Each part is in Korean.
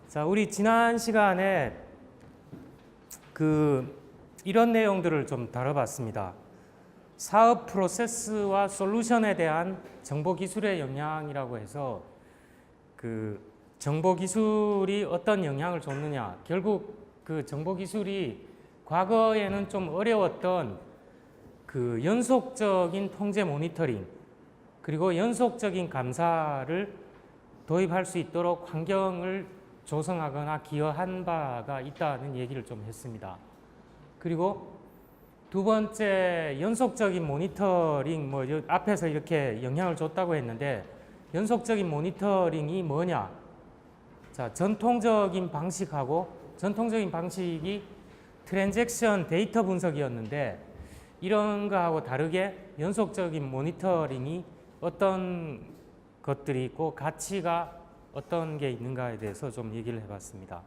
자, 우리 지난 시간에 이런 내용들을 좀 다뤄봤습니다. 사업 프로세스와 솔루션에 대한 정보기술의 영향이라고 해서 정보기술이 어떤 영향을 줬느냐. 결국 정보기술이 과거에는 좀 어려웠던 연속적인 통제 모니터링 그리고 연속적인 감사를 도입할 수 있도록 환경을 조성하거나 기여한 바가 있다는 얘기를 좀 했습니다. 그리고 두 번째, 연속적인 모니터링, 앞에서 이렇게 영향을 줬다고 했는데, 연속적인 모니터링이 뭐냐? 자, 전통적인 방식이 트랜잭션 데이터 분석이었는데, 이런 거하고 다르게 연속적인 모니터링이 어떤 것들이 있고, 가치가 어떤 게 있는가에 대해서 좀 얘기를 해봤습니다.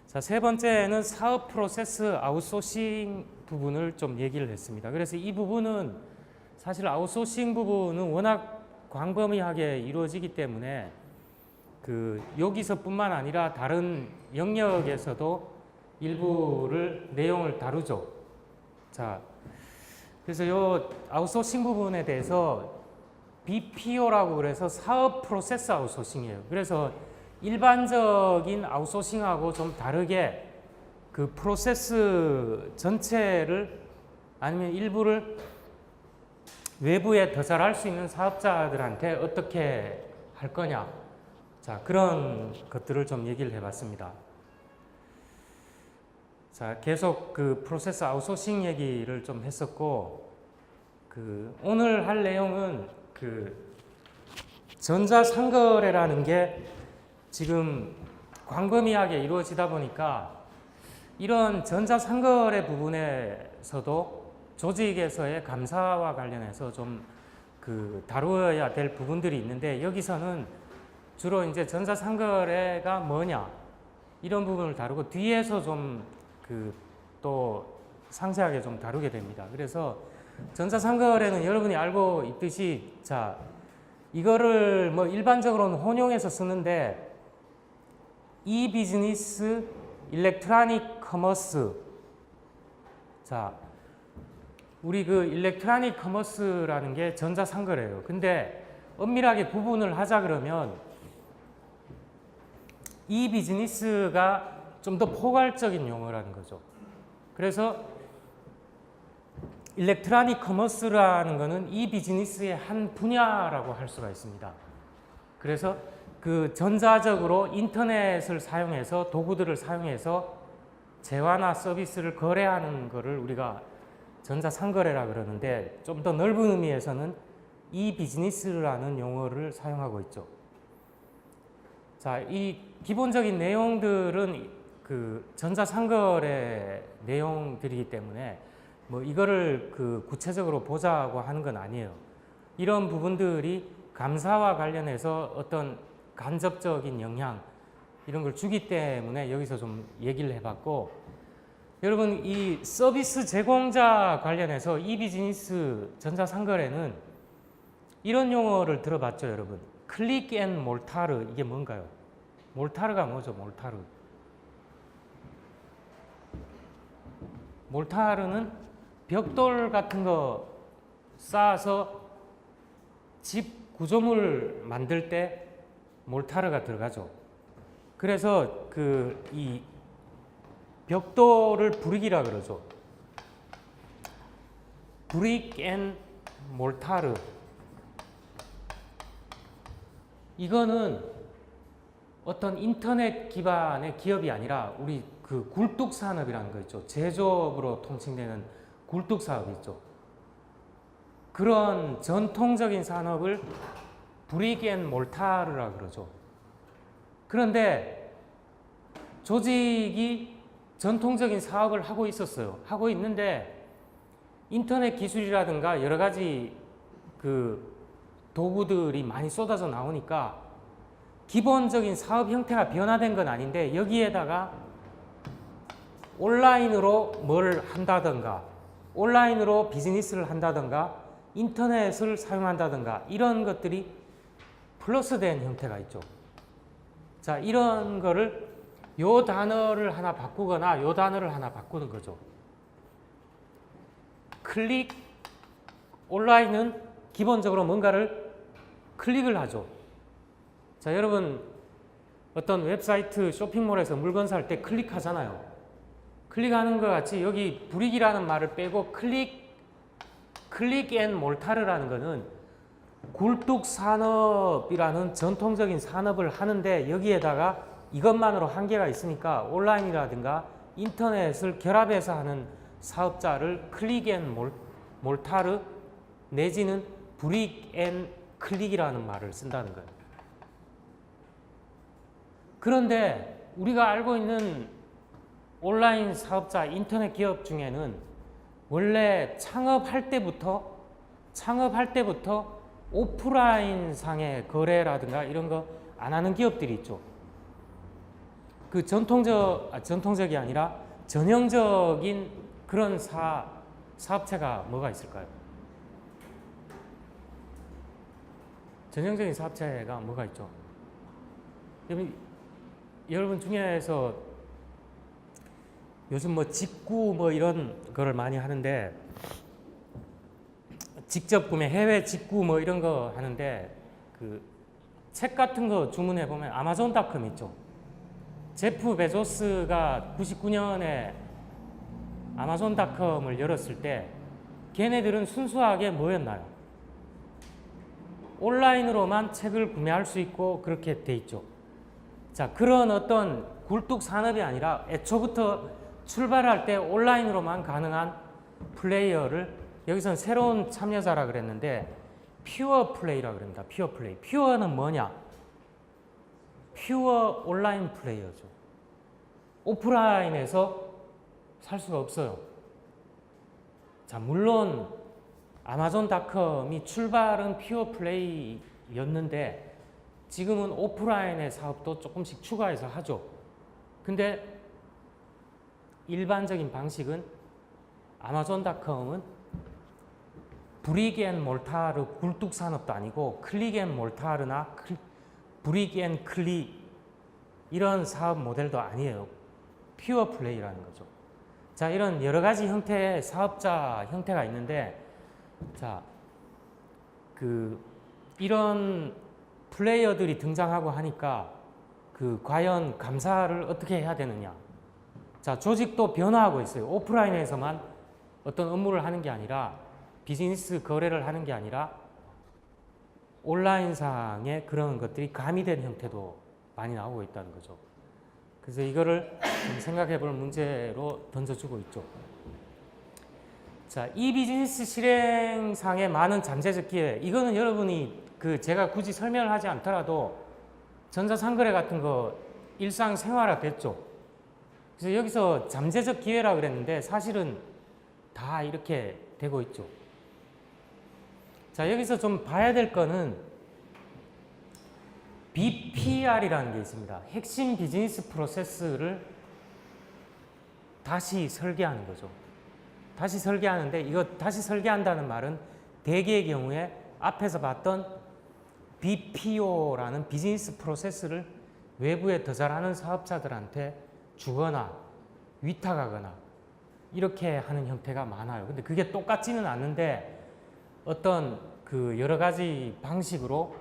자, 세 번째는 사업 프로세스 아웃소싱 부분을 좀 얘기를 했습니다. 그래서 이 부분은 사실 아웃소싱 부분은 워낙 광범위하게 이루어지기 때문에 여기서뿐만 아니라 다른 영역에서도 일부를 내용을 다루죠. 자, 그래서 요 아웃소싱 부분에 대해서 BPO라고 그래서 사업 프로세스 아웃소싱이에요. 그래서 일반적인 아웃소싱하고 좀 다르게 프로세스 전체를 아니면 일부를 외부에 더 잘할 수 있는 사업자들한테 어떻게 할 거냐. 자, 그런 것들을 좀 얘기를 해봤습니다. 자, 계속 프로세스 아웃소싱 얘기를 좀 했었고, 오늘 할 내용은 전자상거래라는 게 지금 광범위하게 이루어지다 보니까 이런 전자상거래 부분에서도 조직에서의 감사와 관련해서 좀 다루어야 될 부분들이 있는데, 여기서는 주로 이제 전자상거래가 뭐냐 이런 부분을 다루고 뒤에서 좀 또 상세하게 좀 다루게 됩니다. 그래서 전자상거래는 여러분이 알고 있듯이, 자, 이거를 일반적으로는 혼용해서 쓰는데, 이비즈니스, 일렉트로닉 커머스. 자, 우리 일렉트로닉 커머스라는 게 전자상거래예요. 근데 엄밀하게 구분을 하자 그러면 이비즈니스가 좀 더 포괄적인 용어라는 거죠. 그래서 일렉트로닉 커머스라는 것은 이 비즈니스의 한 분야라고 할 수가 있습니다. 그래서 전자적으로 인터넷을 사용해서 도구들을 사용해서 재화나 서비스를 거래하는 것을 우리가 전자상거래라 그러는데, 좀 더 넓은 의미에서는 이 비즈니스라는 용어를 사용하고 있죠. 자, 이 기본적인 내용들은 전자상거래 내용들이기 때문에 이거를 구체적으로 보자고 하는 건 아니에요. 이런 부분들이 감사와 관련해서 어떤 간접적인 영향 이런 걸 주기 때문에 여기서 좀 얘기를 해봤고, 여러분 이 서비스 제공자 관련해서 이 비즈니스 전자상거래는 이런 용어를 들어봤죠, 여러분? 클릭 앤 몰타르, 이게 뭔가요? 몰타르가 뭐죠? 몰타르는 벽돌 같은 거 쌓아서 집 구조물 만들 때 몰타르가 들어가죠. 그래서 이 벽돌을 브릭이라 그러죠. 브릭 앤 몰타르. 이거는 어떤 인터넷 기반의 기업이 아니라 우리 굴뚝 산업이라는 거 있죠. 제조업으로 통칭되는 굴뚝 사업이 있죠. 그런 전통적인 산업을 브릭 앤 몰타르라 그러죠. 그런데 조직이 전통적인 사업을 하고 있었어요. 하고 있는데 인터넷 기술이라든가 여러 가지 도구들이 많이 쏟아져 나오니까 기본적인 사업 형태가 변화된 건 아닌데, 여기에다가 온라인으로 뭘 한다든가, 온라인으로 비즈니스를 한다든가, 인터넷을 사용한다든가 이런 것들이 플러스된 형태가 있죠. 자, 이런 거를 요 단어를 하나 바꾸거나 요 단어를 하나 바꾸는 거죠. 클릭, 온라인은 기본적으로 뭔가를 클릭을 하죠. 자, 여러분 어떤 웹사이트 쇼핑몰에서 물건 살 때 클릭하잖아요. 클릭하는 것 같이 여기 불이익이라는 말을 빼고 클릭 앤 몰타르라는 거는 굴뚝 산업이라는 전통적인 산업을 하는데 여기에다가 이것만으로 한계가 있으니까 온라인이라든가 인터넷을 결합해서 하는 사업자를 클릭 앤 몰타르 내지는 불이익 앤 클릭이라는 말을 쓴다는 거예요. 그런데 우리가 알고 있는 온라인 사업자, 인터넷 기업 중에는 원래 창업할 때부터 오프라인 상의 거래라든가 이런 거 안 하는 기업들이 있죠. 그 전통적이 아니라 전형적인 그런 사업체가 뭐가 있을까요? 전형적인 사업체가 뭐가 있죠? 여러분 중에서 요즘 뭐 직구 뭐 이런 거를 많이 하는데 직접 구매, 해외 직구 뭐 이런 거 하는데 그 책 같은 거 주문해 보면 아마존닷컴 있죠. 제프 베조스가 99년에 아마존닷컴을 열었을 때 걔네들은 순수하게 뭐였나요? 온라인으로만 책을 구매할 수 있고 그렇게 돼 있죠. 자, 그런 어떤 굴뚝 산업이 아니라 애초부터 출발할 때 온라인으로만 가능한 플레이어를 여기서는 새로운 참여자라 그랬는데 퓨어 플레이라 그럽니다. 퓨어 플레이. 퓨어는 뭐냐? 퓨어 온라인 플레이어죠. 오프라인에서 살 수가 없어요. 자, 물론 아마존닷컴이 출발은 퓨어 플레이였는데 지금은 오프라인의 사업도 조금씩 추가해서 하죠. 근데 일반적인 방식은 아마존닷컴은 브릭 앤 몰타르 굴뚝 산업도 아니고 클릭 앤 몰타르나 브릭 앤 클릭 이런 사업 모델도 아니에요. 퓨어 플레이라는 거죠. 자, 이런 여러 가지 형태의 사업자 형태가 있는데 자, 이런 플레이어들이 등장하고 하니까 과연 감사를 어떻게 해야 되느냐. 자, 조직도 변화하고 있어요. 오프라인에서만 어떤 업무를 하는 게 아니라 비즈니스 거래를 하는 게 아니라 온라인상의 그런 것들이 가미된 형태도 많이 나오고 있다는 거죠. 그래서 이거를 좀 생각해 볼 문제로 던져주고 있죠. 자, 이 비즈니스 실행상의 많은 잠재적 기회, 이거는 여러분이 제가 굳이 설명을 하지 않더라도 전자상거래 같은 거 일상생활화 됐죠. 그래서 여기서 잠재적 기회라 그랬는데 사실은 다 이렇게 되고 있죠. 자, 여기서 좀 봐야 될 거는 BPR이라는 게 있습니다. 핵심 비즈니스 프로세스를 다시 설계하는 거죠. 다시 설계하는데 이거 다시 설계한다는 말은 대개의 경우에 앞에서 봤던 BPO라는 비즈니스 프로세스를 외부에 더 잘하는 사업자들한테 주거나 위탁하거나 이렇게 하는 형태가 많아요. 근데 그게 똑같지는 않는데 어떤 여러 가지 방식으로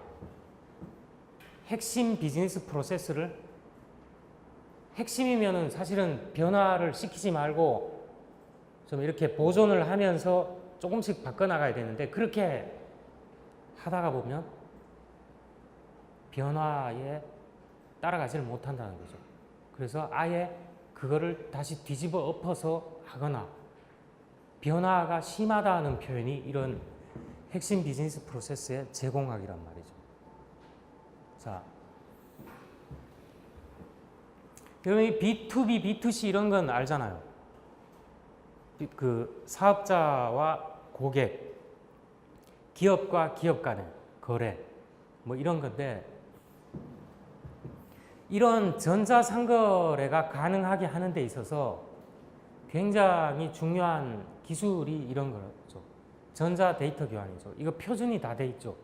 핵심 비즈니스 프로세스를 핵심이면은 사실은 변화를 시키지 말고 좀 이렇게 보존을 하면서 조금씩 바꿔나가야 되는데 그렇게 하다가 보면 변화에 따라가지를 못한다는 거죠. 그래서 아예 그거를 다시 뒤집어 엎어서 하거나 변화가 심하다는 표현이 이런 핵심 비즈니스 프로세스의 제공학이란 말이죠. 자, 여러분이 B2B, B2C 이런 건 알잖아요. 사업자와 고객, 기업과 기업 간의 거래, 뭐 이런 건데 이런 전자상거래가 가능하게 하는 데 있어서 굉장히 중요한 기술이 이런 거죠. 전자 데이터 교환이죠. 이거 표준이 다 돼 있죠.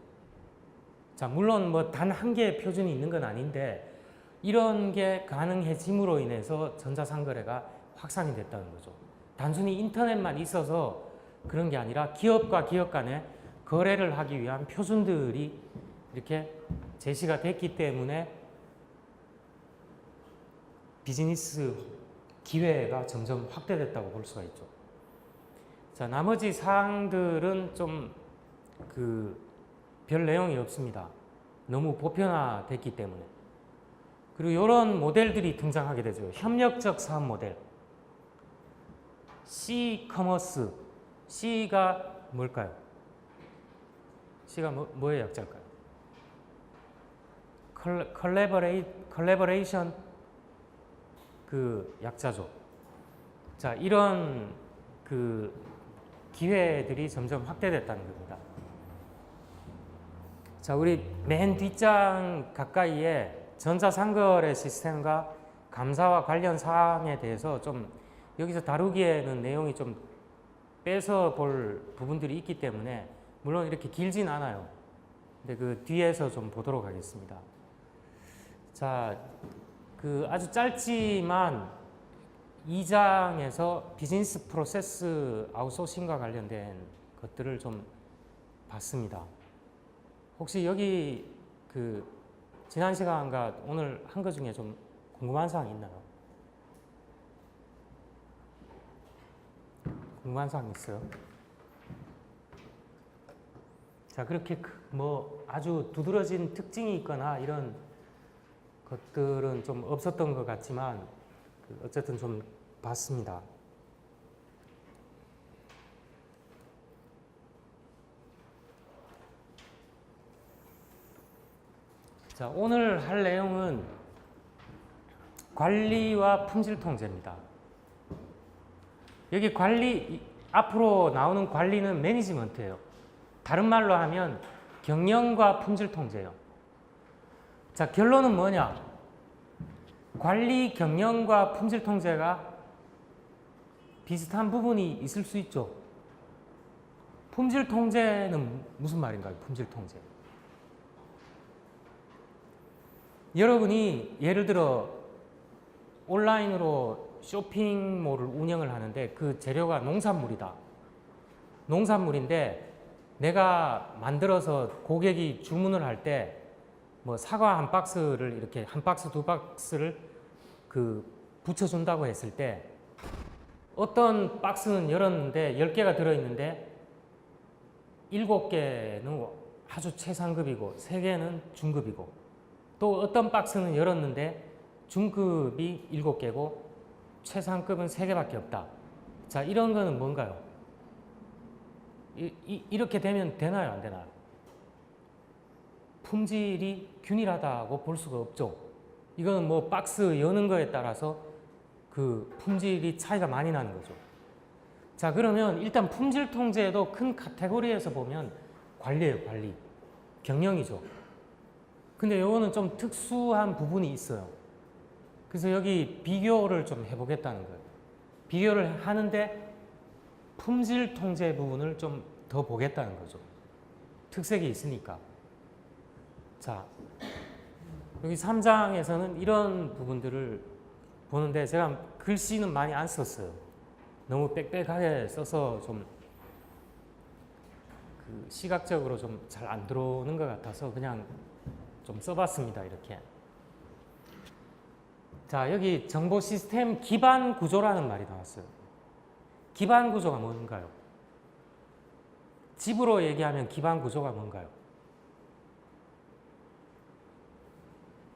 자, 물론 뭐 단 한 개의 표준이 있는 건 아닌데 이런 게 가능해짐으로 인해서 전자상거래가 확산이 됐다는 거죠. 단순히 인터넷만 있어서 그런 게 아니라 기업과 기업 간에 거래를 하기 위한 표준들이 이렇게 제시가 됐기 때문에 비즈니스 기회가 점점 확대됐다고 볼 수가 있죠. 자, 나머지 사항들은 좀 별 내용이 없습니다. 너무 보편화됐기 때문에. 그리고 이런 모델들이 등장하게 되죠. 협력적 사업 모델. C-커머스. C가 뭘까요? C가 뭐의 약자일까요? 컬래버레이션 그 약자죠. 자, 이런 기회들이 점점 확대됐다는 겁니다. 자, 우리 맨 뒷장 가까이에 전자상거래 시스템과 감사와 관련 사항에 대해서 좀 여기서 다루기에는 내용이 좀 빼서 볼 부분들이 있기 때문에 물론 이렇게 길진 않아요. 근데 그 뒤에서 좀 보도록 하겠습니다. 자, 아주 짧지만 2장에서 비즈니스 프로세스 아웃소싱과 관련된 것들을 좀 봤습니다. 혹시 여기 지난 시간과 오늘 한 것 중에 좀 궁금한 사항 있나요? 궁금한 사항 있어요? 자, 그렇게 아주 두드러진 특징이 있거나 이런 것들은 좀 없었던 것 같지만 어쨌든 좀 봤습니다. 자, 오늘 할 내용은 관리와 품질 통제입니다. 여기 앞으로 나오는 관리는 매니지먼트예요. 다른 말로 하면 경영과 품질 통제예요. 자, 결론은 뭐냐? 관리, 경영과 품질 통제가 비슷한 부분이 있을 수 있죠. 품질 통제는 무슨 말인가요? 품질 통제. 여러분이 예를 들어 온라인으로 쇼핑몰을 운영을 하는데 그 재료가 농산물이다. 농산물인데 내가 만들어서 고객이 주문을 할 때 뭐 사과 한 박스를 이렇게 한 박스 두 박스를 붙여준다고 했을 때 어떤 박스는 열었는데 10개가 들어있는데 7개는 아주 최상급이고 3개는 중급이고 또 어떤 박스는 열었는데 중급이 7개고 최상급은 3개밖에 없다. 자, 이런 거는 뭔가요? 이렇게 되면 되나요? 안 되나요? 품질이 균일하다고 볼 수가 없죠. 이거는 뭐 박스 여는 거에 따라서 품질이 차이가 많이 나는 거죠. 자, 그러면 일단 품질 통제도 큰 카테고리에서 보면 관리예요, 관리. 경영이죠. 근데 이거는 좀 특수한 부분이 있어요. 그래서 여기 비교를 좀 해보겠다는 거예요. 비교를 하는데 품질 통제 부분을 좀 더 보겠다는 거죠. 특색이 있으니까. 자, 여기 3장에서는 이런 부분들을 보는데 제가 글씨는 많이 안 썼어요. 너무 빽빽하게 써서 좀 시각적으로 좀 잘 안 들어오는 것 같아서 그냥 좀 써봤습니다. 이렇게. 자, 여기 정보 시스템 기반 구조라는 말이 나왔어요. 기반 구조가 뭔가요? 집으로 얘기하면 기반 구조가 뭔가요?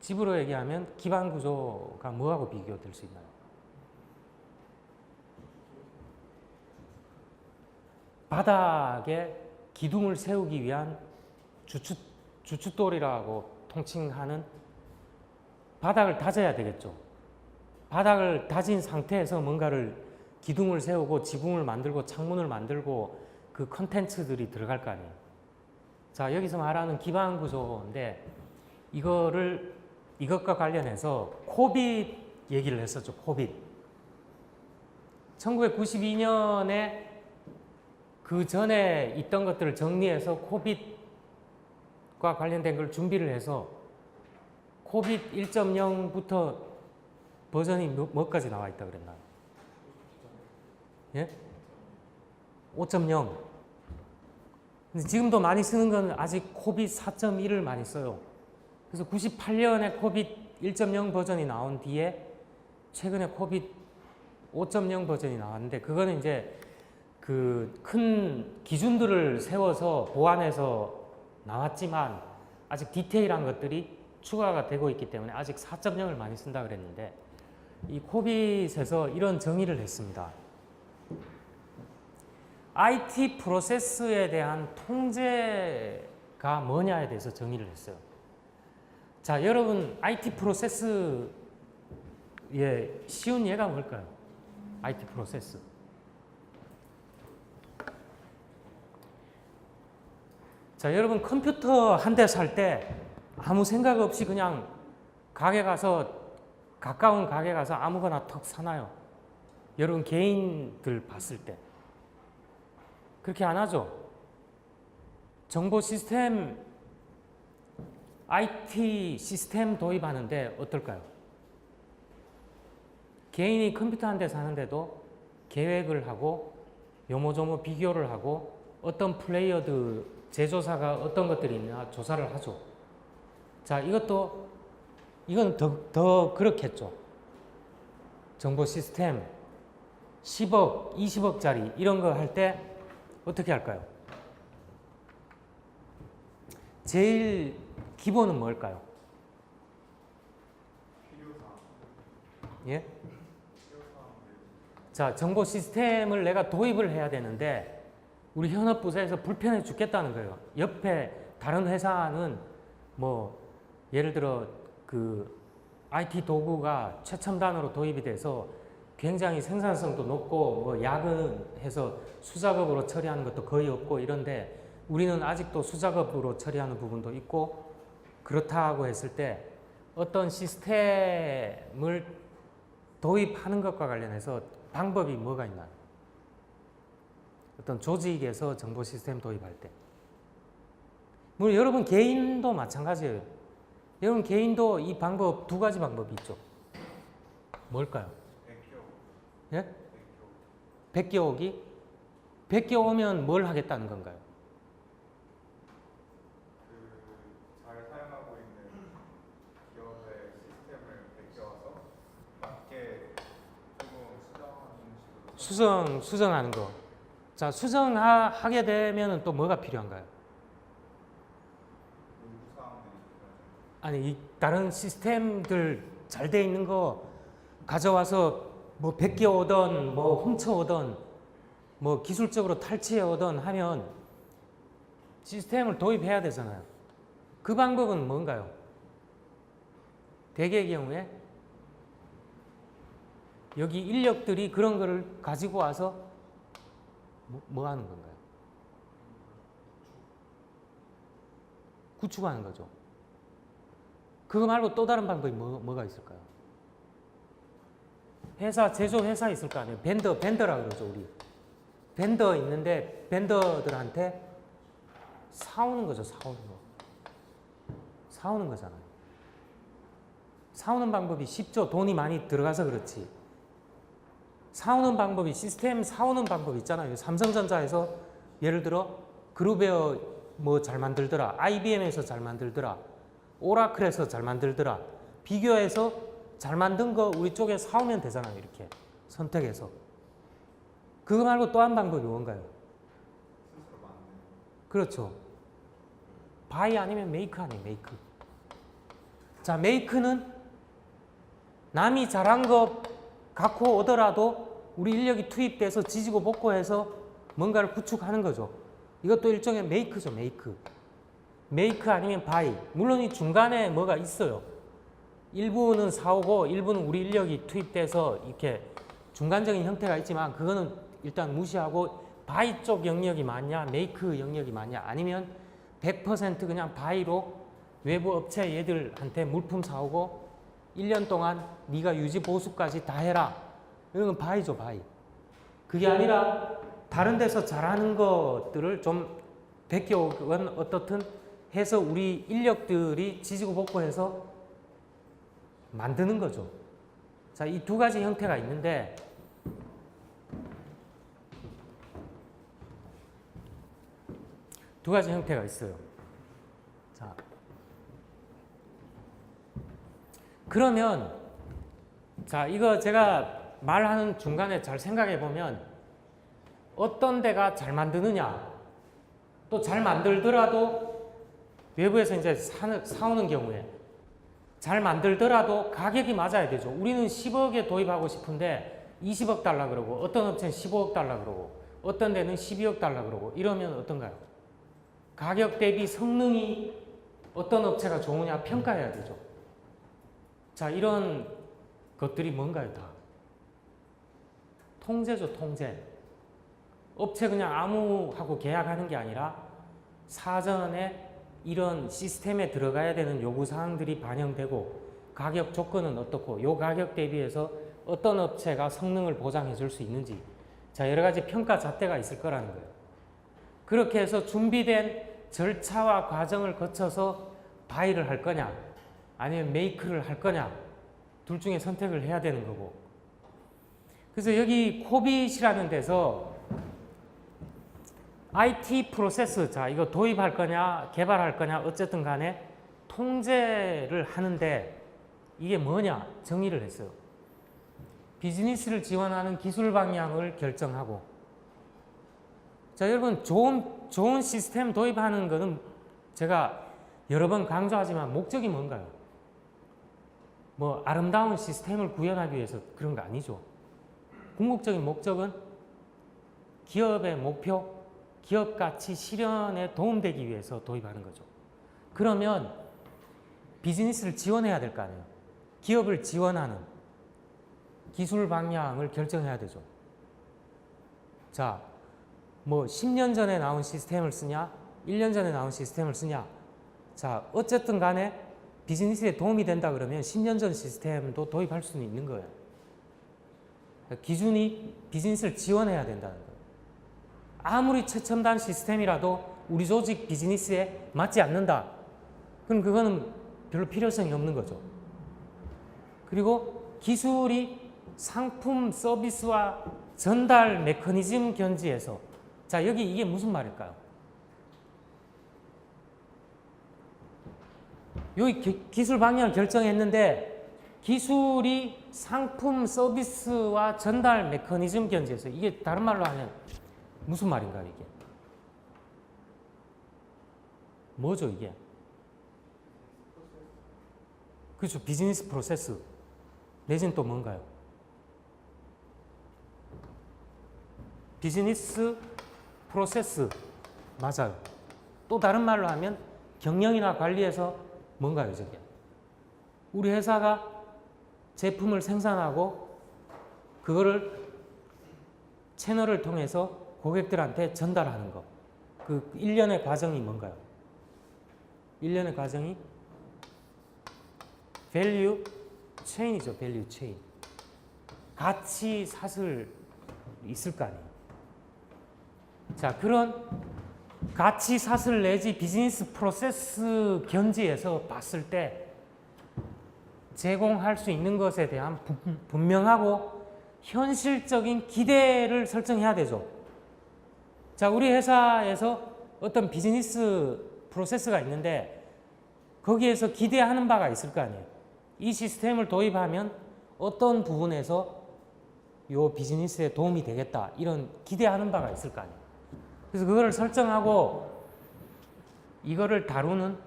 집으로 얘기하면 기반 구조가 뭐하고 비교될 수 있나요? 바닥에 기둥을 세우기 위한 주춧돌이라고 통칭하는 바닥을 다져야 되겠죠. 바닥을 다진 상태에서 뭔가를 기둥을 세우고 지붕을 만들고 창문을 만들고 그 컨텐츠들이 들어갈 거 아니에요. 자, 여기서 말하는 기반 구조인데 이것과 관련해서 코빗 얘기를 했었죠. 코빗. 1992년에 그 전에 있던 것들을 정리해서 코빗과 관련된 걸 준비를 해서 코빗 1.0부터 버전이 뭐까지 나와 있다 그랬나요? 예? 5.0. 근데 지금도 많이 쓰는 건 아직 코빗 4.1을 많이 써요. 그래서 98년에 코빗 1.0 버전이 나온 뒤에 최근에 코빗 5.0 버전이 나왔는데, 그거는 이제 그 큰 기준들을 세워서 보완해서 나왔지만 아직 디테일한 것들이 추가가 되고 있기 때문에 아직 4.0을 많이 쓴다 그랬는데, 이 코빗에서 이런 정의를 했습니다. IT 프로세스에 대한 통제가 뭐냐에 대해서 정의를 했어요. 자, 여러분, IT 프로세스의 쉬운 예가 뭘까요? IT 프로세스. 자, 여러분, 컴퓨터 한 대 살 때 아무 생각 없이 그냥 가게 가서, 가까운 가게 가서 아무거나 턱 사나요? 여러분 개인들 봤을 때 그렇게 안 하죠? 정보 시스템, IT 시스템 도입하는데 어떨까요? 개인이 컴퓨터 한 대 사는데도 계획을 하고 요모조모 비교를 하고 어떤 플레이어들, 제조사가 어떤 것들이 있나 조사를 하죠. 자, 이건 더 그렇겠죠. 정보 시스템 10억, 20억짜리 이런 거 할 때 어떻게 할까요? 제일 기본은 뭘까요? 예? 자, 정보 시스템을 내가 도입을 해야 되는데 우리 현업부서에서 불편해 죽겠다는 거예요. 옆에 다른 회사는 뭐 예를 들어 그 IT 도구가 최첨단으로 도입이 돼서 굉장히 생산성도 높고 뭐 야근해서 수작업으로 처리하는 것도 거의 없고 이런데 우리는 아직도 수작업으로 처리하는 부분도 있고, 그렇다고 했을 때 어떤 시스템을 도입하는 것과 관련해서 방법이 뭐가 있나요? 어떤 조직에서 정보 시스템 도입할 때. 물론 여러분 개인도 마찬가지예요. 여러분 개인도 이 방법, 두 가지 방법이 있죠. 뭘까요? 예? 베껴오기? 베껴오면 뭘 하겠다는 건가요? 잘 사용하고 있는 기업의 시스템을 베껴와서 맞게 조금 수정하는 거. 자, 수정하게 되면 또 뭐가 필요한가요? 아니, 이 다른 시스템들 잘 돼 있는 거 가져와서 뭐 베껴오던 뭐 훔쳐오던 뭐 기술적으로 탈취해오던 하면 시스템을 도입해야 되잖아요. 그 방법은 뭔가요? 대개의 경우에 여기 인력들이 그런 거를 가지고 와서 뭐 하는 건가요? 구축하는 거죠. 그거 말고 또 다른 방법이 뭐가 있을까요? 회사, 제조회사 있을 거 아니에요. 벤더라 그러죠, 우리. 벤더 있는데 벤더들한테 사오는 거죠, 사오는 거. 사오는 거잖아요. 사오는 방법이 쉽죠. 돈이 많이 들어가서 그렇지. 사오는 방법이, 시스템 사오는 방법이 있잖아요. 삼성전자에서 예를 들어 그룹웨어 뭐 잘 만들더라. IBM에서 잘 만들더라. 오라클에서 잘 만들더라. 비교해서 잘 만든 거 우리 쪽에 사오면 되잖아요. 이렇게 선택해서. 그거 말고 또 한 방법이 뭔가요? 그렇죠. 바이 아니면 메이크 아니에요. 메이크. 자, 메이크는 남이 잘한 거 갖고 오더라도 우리 인력이 투입돼서 지지고 볶고해서 뭔가를 구축하는 거죠. 이것도 일종의 메이크죠. 메이크. 메이크 아니면 바이. 물론 이 중간에 뭐가 있어요. 일부는 사오고 일부는 우리 인력이 투입돼서 이렇게 중간적인 형태가 있지만 그거는 일단 무시하고, 바이 쪽 영역이 많냐 메이크 영역이 많냐, 아니면 100% 그냥 바이로 외부 업체 얘들한테 물품 사오고 1년 동안 네가 유지 보수까지 다 해라, 이런 건 바이죠. 바이. 그게 아니라 다른 데서 잘하는 것들을 좀 베껴오건 어떻든 해서 우리 인력들이 지지고 볶고해서 만드는 거죠. 자, 이 두 가지 형태가 있는데 두 가지 형태가 있어요. 자, 그러면 자, 이거 제가 말하는 중간에 잘 생각해 보면 어떤 데가 잘 만드느냐, 또 잘 만들더라도 외부에서 이제 사오는 경우에 잘 만들더라도 가격이 맞아야 되죠. 우리는 10억에 도입하고 싶은데 20억 달라 그러고, 어떤 업체는 15억 달라 그러고, 어떤 데는 12억 달라 그러고, 이러면 어떤가요? 가격 대비 성능이 어떤 업체가 좋으냐 평가해야 되죠. 자, 이런 것들이 뭔가요? 다 통제죠. 통제. 업체 그냥 아무하고 계약하는 게 아니라 사전에 이런 시스템에 들어가야 되는 요구사항들이 반영되고, 가격 조건은 어떻고, 요 가격 대비해서 어떤 업체가 성능을 보장해 줄 수 있는지, 자, 여러 가지 평가 잣대가 있을 거라는 거예요. 그렇게 해서 준비된 절차와 과정을 거쳐서 바이를 할 거냐 아니면 메이크를 할 거냐, 둘 중에 선택을 해야 되는 거고. 그래서 여기 코빗이라는 데서 IT 프로세스, 자, 이거 도입할 거냐 개발할 거냐 어쨌든 간에 통제를 하는데 이게 뭐냐 정의를 했어요. 비즈니스를 지원하는 기술 방향을 결정하고. 자, 여러분, 좋은 시스템 도입하는 거는 제가 여러 번 강조하지만 목적이 뭔가요? 뭐 아름다운 시스템을 구현하기 위해서 그런 거 아니죠. 궁극적인 목적은 기업의 목표, 기업 가치 실현에 도움되기 위해서 도입하는 거죠. 그러면 비즈니스를 지원해야 될 거 아니에요. 기업을 지원하는 기술 방향을 결정해야 되죠. 자, 뭐 10년 전에 나온 시스템을 쓰냐, 1년 전에 나온 시스템을 쓰냐. 자, 어쨌든 간에 비즈니스에 도움이 된다 그러면 10년 전 시스템도 도입할 수는 있는 거예요. 기준이 비즈니스를 지원해야 된다는 거예요. 아무리 최첨단 시스템이라도 우리 조직 비즈니스에 맞지 않는다. 그럼 그거는 별로 필요성이 없는 거죠. 그리고 기술이 상품 서비스와 전달 메커니즘 견지에서, 자, 여기 이게 무슨 말일까요? 여기 기술 방향을 결정했는데 기술이 상품 서비스와 전달 메커니즘 견지에서, 이게 다른 말로 하면 무슨 말인가요, 이게? 뭐죠, 이게? 그렇죠. 비즈니스 프로세스. 내지는 또 뭔가요? 비즈니스 프로세스. 맞아요. 또 다른 말로 하면 경영이나 관리에서 뭔가요, 저게? 우리 회사가 제품을 생산하고 그거를 채널을 통해서 고객들한테 전달하는 거. 그 일련의 과정이 뭔가요? 일련의 과정이 밸류 체인이죠. 밸류 체인. 가치 사슬 있을 거 아니에요. 자, 그런 가치 사슬 내지 비즈니스 프로세스 견지에서 봤을 때 제공할 수 있는 것에 대한 분명하고 현실적인 기대를 설정해야 되죠. 자, 우리 회사에서 어떤 비즈니스 프로세스가 있는데 거기에서 기대하는 바가 있을 거 아니에요. 이 시스템을 도입하면 어떤 부분에서 이 비즈니스에 도움이 되겠다, 이런 기대하는 바가 있을 거 아니에요. 그래서 그거를 설정하고 이거를 다루는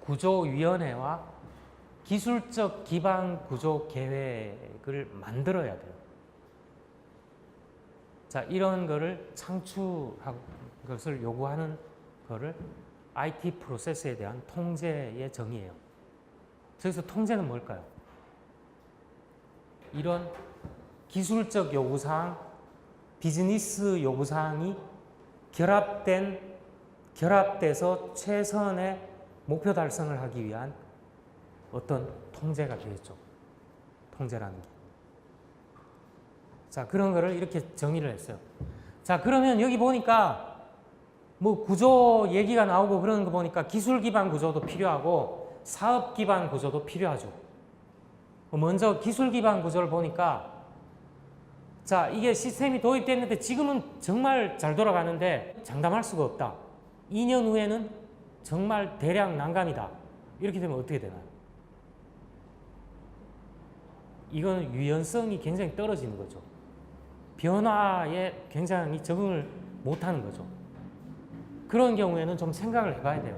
구조위원회와 기술적 기반 구조 계획을 만들어야 돼요. 자, 이런 거를 창출한 것을 요구하는 거를 IT 프로세스에 대한 통제의 정의예요. 그래서 통제는 뭘까요? 이런 기술적 요구사항, 비즈니스 요구사항이 결합돼서 최선의 목표 달성을 하기 위한 어떤 통제가 되겠죠. 통제라는 게. 자, 그런 거를 이렇게 정의를 했어요. 자, 그러면 여기 보니까 뭐 구조 얘기가 나오고 그러는 거 보니까 기술 기반 구조도 필요하고 사업 기반 구조도 필요하죠. 먼저 기술 기반 구조를 보니까 자, 이게 시스템이 도입됐는데 지금은 정말 잘 돌아가는데 장담할 수가 없다. 2년 후에는 정말 대량 난감이다. 이렇게 되면 어떻게 되나요? 이건 유연성이 굉장히 떨어지는 거죠. 변화에 굉장히 적응을 못하는 거죠. 그런 경우에는 좀 생각을 해봐야 돼요.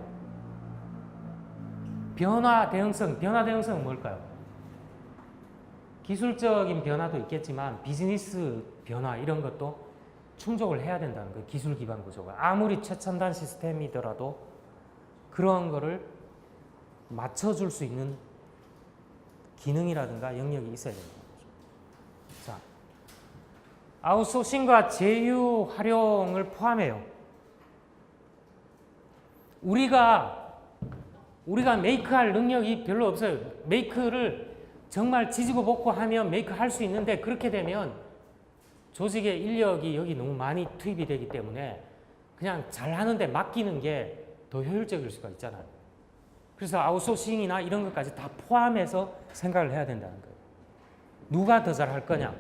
변화 대응성은 뭘까요? 기술적인 변화도 있겠지만 비즈니스 변화 이런 것도 충족을 해야 된다는 거예요. 기술 기반 구조가. 아무리 최첨단 시스템이더라도 그런 거를 맞춰줄 수 있는 기능이라든가 영역이 있어야 된다는 거죠. 자, 아웃소싱과 제휴 활용을 포함해요. 우리가 메이크할 능력이 별로 없어요. 메이크를 정말 지지고 볶고 하면 메이크 할 수 있는데 그렇게 되면 조직의 인력이 여기 너무 많이 투입이 되기 때문에 그냥 잘하는데 맡기는 게 더 효율적일 수가 있잖아요. 그래서 아웃소싱이나 이런 것까지 다 포함해서 생각을 해야 된다는 거예요. 누가 더 잘할 거냐?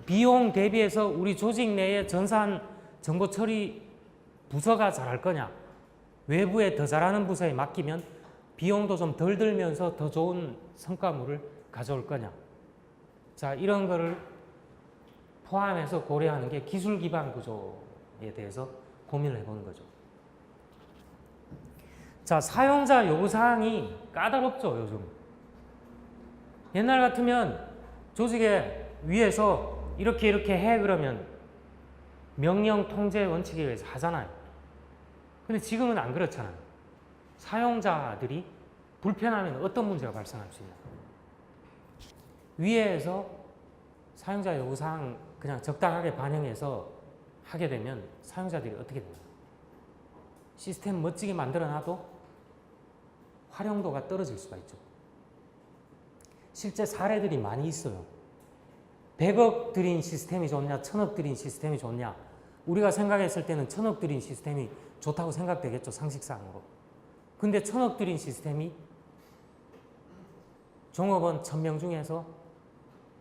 비용 대비해서 우리 조직 내에 전산 정보 처리 부서가 잘할 거냐? 외부에 더 잘하는 부서에 맡기면 비용도 좀 덜 들면서 더 좋은 성과물을 가져올 거냐? 자, 이런 거를 포함해서 고려하는 게 기술 기반 구조에 대해서 고민을 해보는 거죠. 자, 사용자 요구사항이 까다롭죠, 요즘. 옛날 같으면 조직의 위에서 이렇게 해 그러면 명령 통제 원칙에 의해서 하잖아요. 근데 지금은 안 그렇잖아요. 사용자들이 불편하면 어떤 문제가 발생할 수 있냐. 위에서 사용자 요구사항 그냥 적당하게 반영해서 하게 되면 사용자들이 어떻게 되나요? 시스템 멋지게 만들어놔도 활용도가 떨어질 수가 있죠. 실제 사례들이 많이 있어요. 100억 들인 시스템이 좋냐, 1000억 들인 시스템이 좋냐. 우리가 생각했을 때는 1000억 들인 시스템이 좋다고 생각되겠죠, 상식상으로. 근데 1000억 들인 시스템이 종업원 1000명 중에서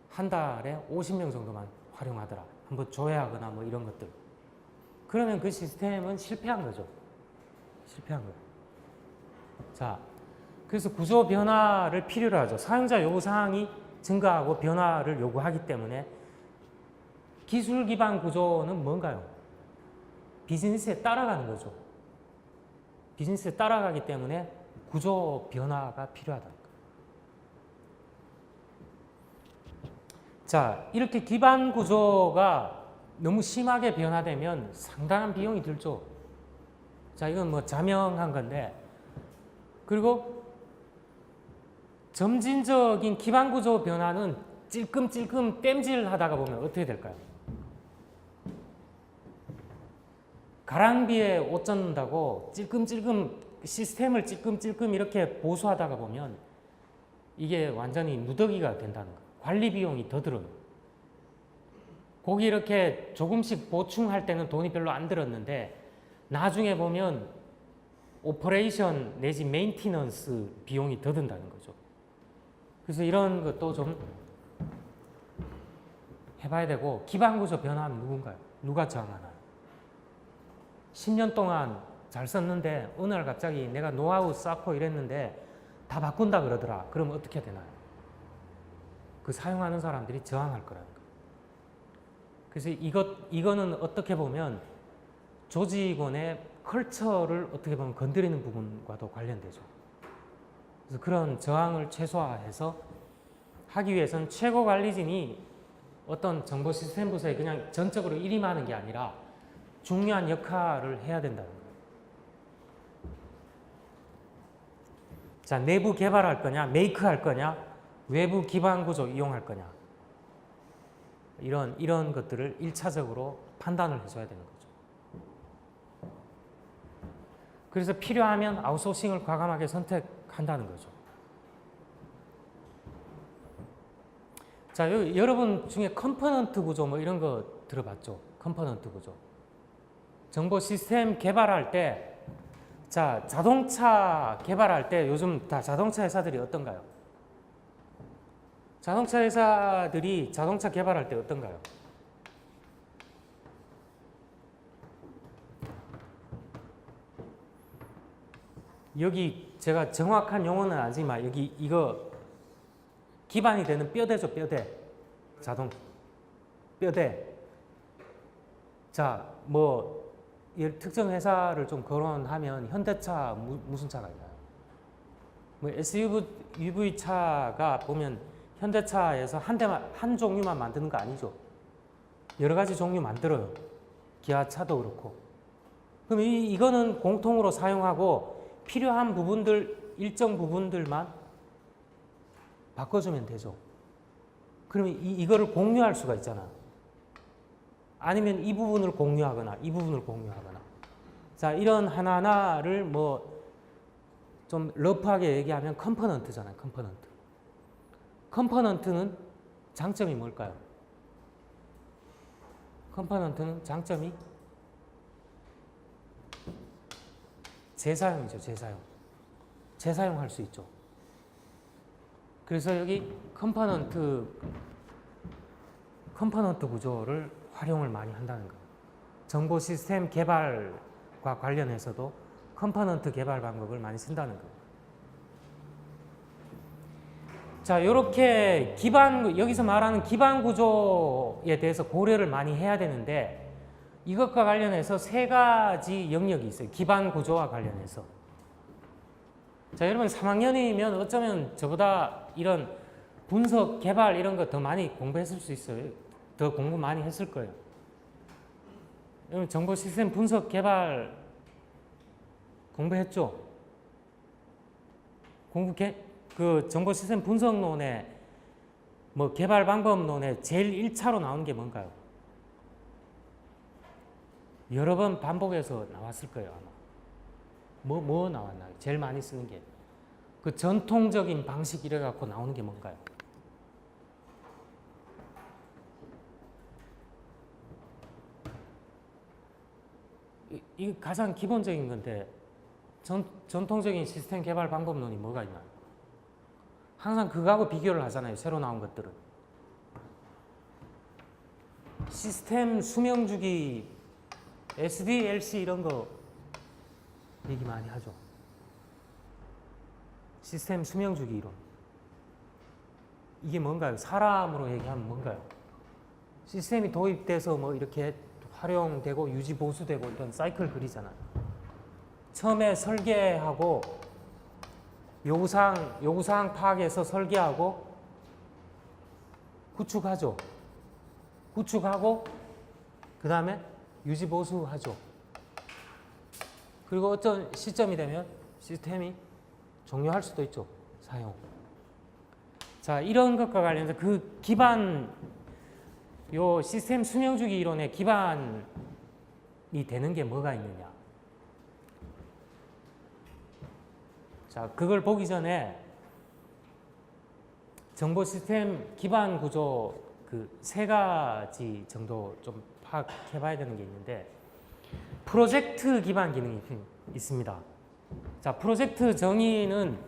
한 달에 50명 정도만 활용하더라. 한번 조회하거나 뭐 이런 것들. 그러면 그 시스템은 실패한 거죠. 실패한 거예요. 자, 그래서 구조 변화를 필요로 하죠. 사용자 요구사항이 증가하고 변화를 요구하기 때문에 기술 기반 구조는 뭔가요? 비즈니스에 따라가는 거죠. 비즈니스에 따라가기 때문에 구조 변화가 필요하다. 자, 이렇게 기반 구조가 너무 심하게 변화되면 상당한 비용이 들죠. 자, 이건 뭐 자명한 건데, 그리고 점진적인 기반 구조 변화는 찔끔찔끔 땜질 하다가 보면 어떻게 될까요? 가랑비에 옷 젖는다고 찔끔찔끔 시스템을 찔끔찔끔 이렇게 보수하다가 보면 이게 완전히 누더기가 된다는 거예요. 관리 비용이 더 들어요. 거기 이렇게 조금씩 보충할 때는 돈이 별로 안 들었는데 나중에 보면 오퍼레이션 내지 메인티넌스 비용이 더 든다는 거죠. 그래서 이런 것도 좀 해봐야 되고, 기반 구조 변화하면 누군가요? 누가 저항하나요? 10년 동안 잘 썼는데 어느 날 갑자기 내가 노하우 쌓고 이랬는데 다 바꾼다 그러더라. 그럼 어떻게 되나요? 그 사용하는 사람들이 저항할 거라는 거예요. 그래서 이거는 어떻게 보면 조직원의 컬처를 어떻게 보면 건드리는 부분과도 관련되죠. 그래서 그런 저항을 최소화해서 하기 위해서는 최고 관리진이 어떤 정보 시스템 부서에 그냥 전적으로 일임하는 게 아니라 중요한 역할을 해야 된다는 거예요. 자, 내부 개발할 거냐, 메이크 할 거냐, 외부 기반 구조 이용할 거냐. 이런 것들을 1차적으로 판단을 해줘야 되는 거죠. 그래서 필요하면 아웃소싱을 과감하게 선택한다는 거죠. 자, 여러분 중에 컴포넌트 구조 뭐 이런 거 들어봤죠? 컴포넌트 구조. 정보 시스템 개발할 때 자, 자동차 개발할 때 요즘 다 자동차 회사들이 어떤가요? 자동차 회사들이 자동차 개발할 때 어떤가요? 여기 제가 정확한 용어는 아니지만 여기 이거 기반이 되는 뼈대죠, 뼈대. 자동 뼈대. 자, 뭐 특정 회사를 좀 거론하면 현대차 무슨 차가 있나요? 뭐 SUV 차가 보면 현대차에서 한 종류만 만드는 거 아니죠. 여러 가지 종류 만들어요. 기아차도 그렇고. 그럼 이거는 공통으로 사용하고 필요한 부분들, 일정 부분들만 바꿔주면 되죠. 그러면 이거를 공유할 수가 있잖아. 아니면 이 부분을 공유하거나 이 부분을 공유하거나. 자, 이런 하나하나를 뭐 좀 러프하게 얘기하면 컴포넌트잖아요. 컴포넌트. 컴포넌트는 장점이 뭘까요? 컴포넌트는 장점이 재사용이죠. 재사용. 재사용할 수 있죠. 그래서 여기 컴포넌트 구조를 활용을 많이 한다는 거예요. 정보 시스템 개발과 관련해서도 컴포넌트 개발 방법을 많이 쓴다는 거예요. 자, 이렇게 여기서 말하는 기반 구조에 대해서 고려를 많이 해야 되는데 이것과 관련해서 세 가지 영역이 있어요. 기반 구조와 관련해서. 자, 여러분 3학년이면 어쩌면 저보다 이런 분석, 개발 이런 거 더 많이 공부했을 수 있어요. 더 공부 많이 했을 거예요. 여러분 정보 시스템 분석, 개발 공부했죠? 그 정보 시스템 분석론에 뭐 개발 방법론에 제일 1차로 나오는 게 뭔가요? 여러 번 반복해서 나왔을 거예요, 아마. 뭐 나왔나요? 제일 많이 쓰는 게. 그 전통적인 방식 이래 갖고 나오는 게 뭔가요? 이 가장 기본적인 건데 전통적인 시스템 개발 방법론이 뭐가 있나요? 항상 그거하고 비교를 하잖아요. 새로 나온 것들은. 시스템 수명주기, SDLC 이런 거 얘기 많이 하죠. 시스템 수명주기 이론. 이게 뭔가요? 사람으로 얘기하면 뭔가요? 시스템이 도입돼서 뭐 이렇게 활용되고 유지 보수되고 이런 사이클 그리잖아요. 처음에 설계하고 요구사항 파악해서 설계하고 구축하죠. 구축하고 그 다음에 유지 보수하죠. 그리고 어떤 시점이 되면 시스템이 종료할 수도 있죠. 사용. 자, 이런 것과 관련해서 그 기반 요 시스템 수명주기 이론의 기반이 되는 게 뭐가 있느냐. 자, 그걸 보기 전에 정보 시스템 기반 구조 그 세 가지 정도 좀 파악해 봐야 되는 게 있는데 프로젝트 기반 기능이 있습니다. 자, 프로젝트 정의는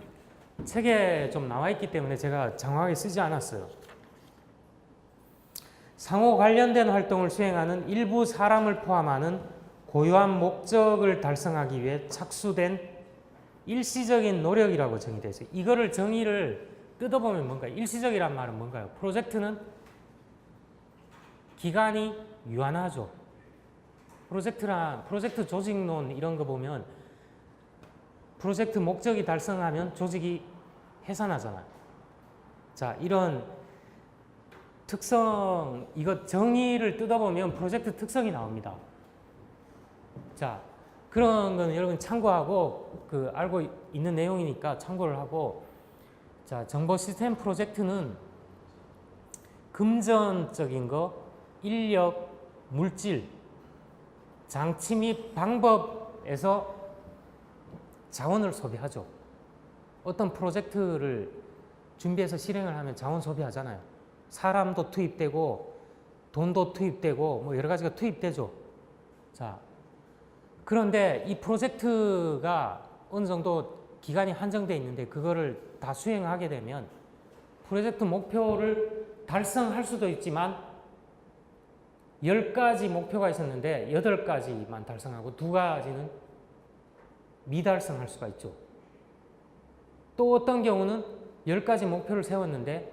책에 좀 나와 있기 때문에 제가 장황하게 쓰지 않았어요. 상호 관련된 활동을 수행하는 일부 사람을 포함하는 고유한 목적을 달성하기 위해 착수된 일시적인 노력이라고 정의되어 있어요. 이거를 정의를 뜯어보면 뭔가요? 일시적이란 말은 뭔가요? 프로젝트는 기간이 유한하죠. 프로젝트 조직론 이런 거 보면 프로젝트 목적이 달성하면 조직이 해산하잖아요. 자, 이런 특성, 이거 정의를 뜯어보면 프로젝트 특성이 나옵니다. 자, 그런 거는 여러분 참고하고 그 알고 있는 내용이니까 참고를 하고, 자, 정보 시스템 프로젝트는 금전적인 거, 인력, 물질, 장치 및 방법에서 자원을 소비하죠. 어떤 프로젝트를 준비해서 실행을 하면 자원 소비하잖아요. 사람도 투입되고 돈도 투입되고 뭐 여러 가지가 투입되죠. 자, 그런데 이 프로젝트가 어느 정도 기간이 한정돼 있는데 그거를 다 수행하게 되면 프로젝트 목표를 달성할 수도 있지만 10가지 목표가 있었는데 8가지만 달성하고 2가지는 미달성할 수가 있죠. 또 어떤 경우는 10가지 목표를 세웠는데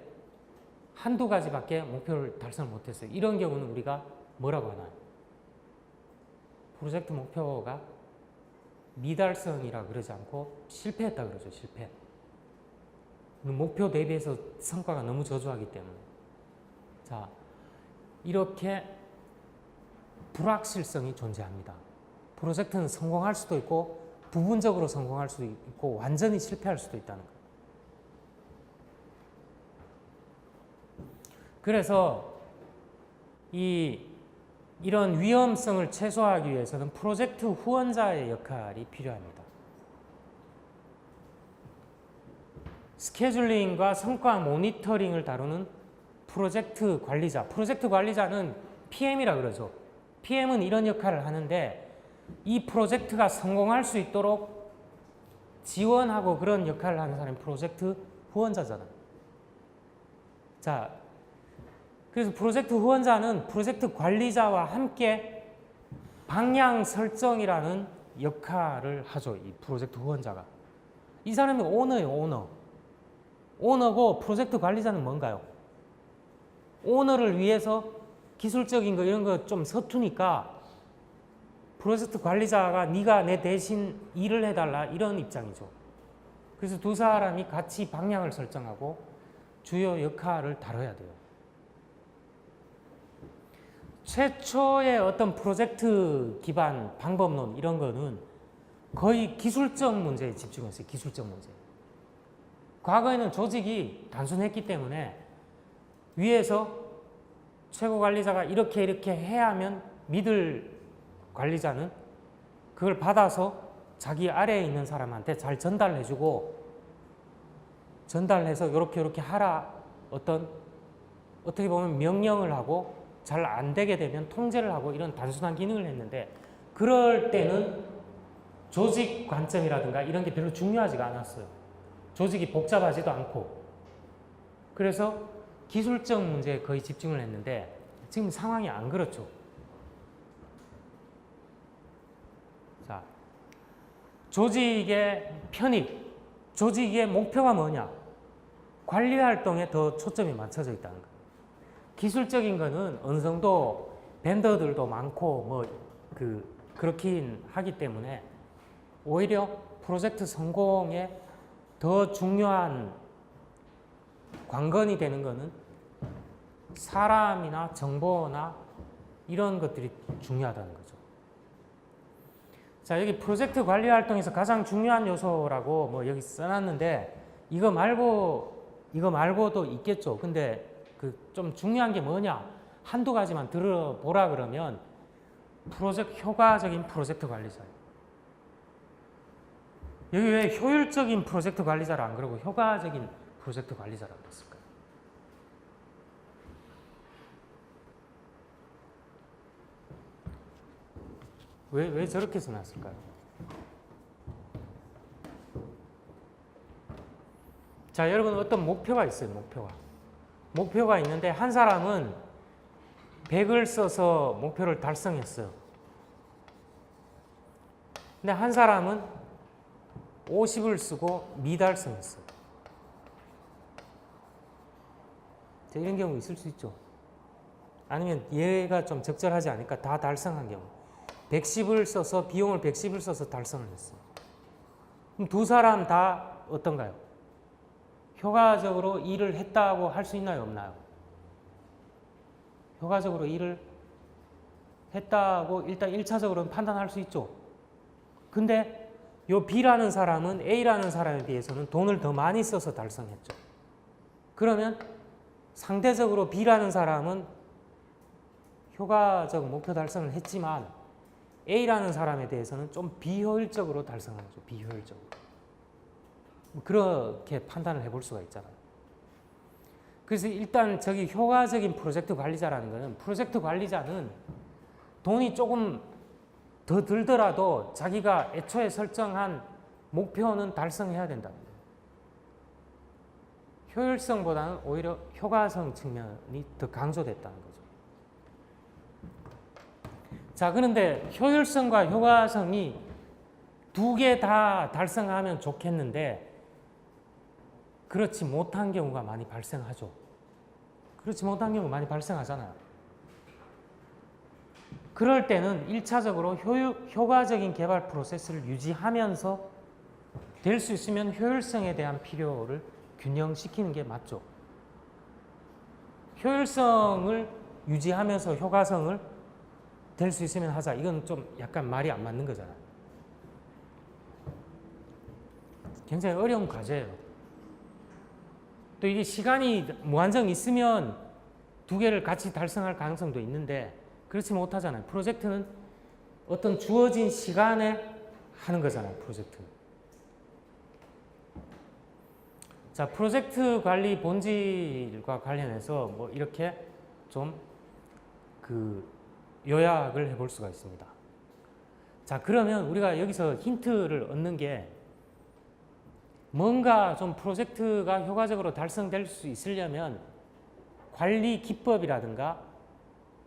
한두 가지밖에 목표를 달성을 못했어요. 이런 경우는 우리가 뭐라고 하나요? 프로젝트 목표가 미달성이라 그러지 않고 실패했다 그러죠. 실패. 목표 대비해서 성과가 너무 저조하기 때문에. 자, 이렇게 불확실성이 존재합니다. 프로젝트는 성공할 수도 있고 부분적으로 성공할 수도 있고 완전히 실패할 수도 있다는 거예요. 그래서 이런 위험성을 최소화하기 위해서는 프로젝트 후원자의 역할이 필요합니다. 스케줄링과 성과 모니터링을 다루는 프로젝트 관리자. 프로젝트 관리자는 PM이라 그러죠. PM은 이런 역할을 하는데 이 프로젝트가 성공할 수 있도록 지원하고 그런 역할을 하는 사람이 프로젝트 후원자잖아요. 자, 그래서 프로젝트 후원자는 프로젝트 관리자와 함께 방향 설정이라는 역할을 하죠. 이 프로젝트 후원자가. 이 사람이 오너예요, 오너. 오너고 프로젝트 관리자는 뭔가요? 오너를 위해서 기술적인 거 이런 거 좀 서투니까 프로젝트 관리자가 네가 내 대신 일을 해달라 이런 입장이죠. 그래서 두 사람이 같이 방향을 설정하고 주요 역할을 다뤄야 돼요. 최초의 어떤 프로젝트 기반 방법론 이런 거는 거의 기술적 문제에 집중했어요. 기술적 문제. 과거에는 조직이 단순했기 때문에 위에서 최고 관리자가 이렇게 해야 하면 믿을 관리자는 그걸 받아서 자기 아래에 있는 사람한테 잘 전달해주고 전달해서 이렇게 하라 어떻게 보면 명령을 하고 잘 안 되게 되면 통제를 하고 이런 단순한 기능을 했는데 그럴 때는 조직 관점이라든가 이런 게 별로 중요하지가 않았어요. 조직이 복잡하지도 않고 그래서 기술적 문제에 거의 집중을 했는데 지금 상황이 안 그렇죠. 자, 조직의 편입, 조직의 목표가 뭐냐? 관리 활동에 더 초점이 맞춰져 있다는 거예요. 기술적인 거는 어느 정도 벤더들도 많고 그렇긴 하기 때문에 오히려 프로젝트 성공에 더 중요한 관건이 되는 거는 사람이나 정보나 이런 것들이 중요하다는 거죠. 자, 여기 프로젝트 관리 활동에서 가장 중요한 요소라고 여기 써놨는데 이거 말고도 있겠죠. 근데 좀 중요한 게 뭐냐? 한두 가지만 들어보라 그러면 효과적인 프로젝트 관리자예요. 여기 왜 효율적인 프로젝트 관리자를 안 그러고 효과적인 프로젝트 관리자라고 했을까요? 왜 저렇게 써놨을까요? 자, 여러분 어떤 목표가 있어요. 목표가 있는데 한 사람은 100을 써서 목표를 달성했어요. 근데 한 사람은 50을 쓰고 미달성했어요. 자, 이런 경우 있을 수 있죠. 아니면 얘가 좀 적절하지 않으니까 다 달성한 경우. 110을 써서 비용을 110을 써서 달성을 했어요. 그럼 두 사람 다 어떤가요? 효과적으로 일을 했다고 할 수 있나요? 없나요? 효과적으로 일을 했다고 일단 1차적으로는 판단할 수 있죠. 근데 요 B라는 사람은 A라는 사람에 비해서는 돈을 더 많이 써서 달성했죠. 그러면 상대적으로 B라는 사람은 효과적 목표 달성을 했지만 A라는 사람에 대해서는 좀 비효율적으로 달성하죠. 비효율적으로. 그렇게 판단을 해볼 수가 있잖아요. 그래서 일단 저기 효과적인 프로젝트 관리자라는 거는 프로젝트 관리자는 돈이 조금 더 들더라도 자기가 애초에 설정한 목표는 달성해야 된다. 효율성보다는 오히려 효과성 측면이 더 강조됐다는 거죠. 자, 그런데 효율성과 효과성이 두 개 다 달성하면 좋겠는데 그렇지 못한 경우가 많이 발생하죠. 그렇지 못한 경우가 많이 발생하잖아요. 그럴 때는 1차적으로 효과적인 개발 프로세스를 유지하면서 될 수 있으면 효율성에 대한 필요를 균형시키는 게 맞죠. 효율성을 유지하면서 효과성을 될 수 있으면 하자. 이건 좀 약간 말이 안 맞는 거잖아요. 굉장히 어려운 과제예요. 또 이게 시간이 무한정 있으면 두 개를 같이 달성할 가능성도 있는데 그렇지 못하잖아요. 프로젝트는 어떤 주어진 시간에 하는 거잖아요. 프로젝트는. 자, 프로젝트 관리 본질과 관련해서 뭐 이렇게 좀 요약을 해볼 수가 있습니다. 자, 그러면 우리가 여기서 힌트를 얻는 게 뭔가 좀 프로젝트가 효과적으로 달성될 수 있으려면 관리 기법이라든가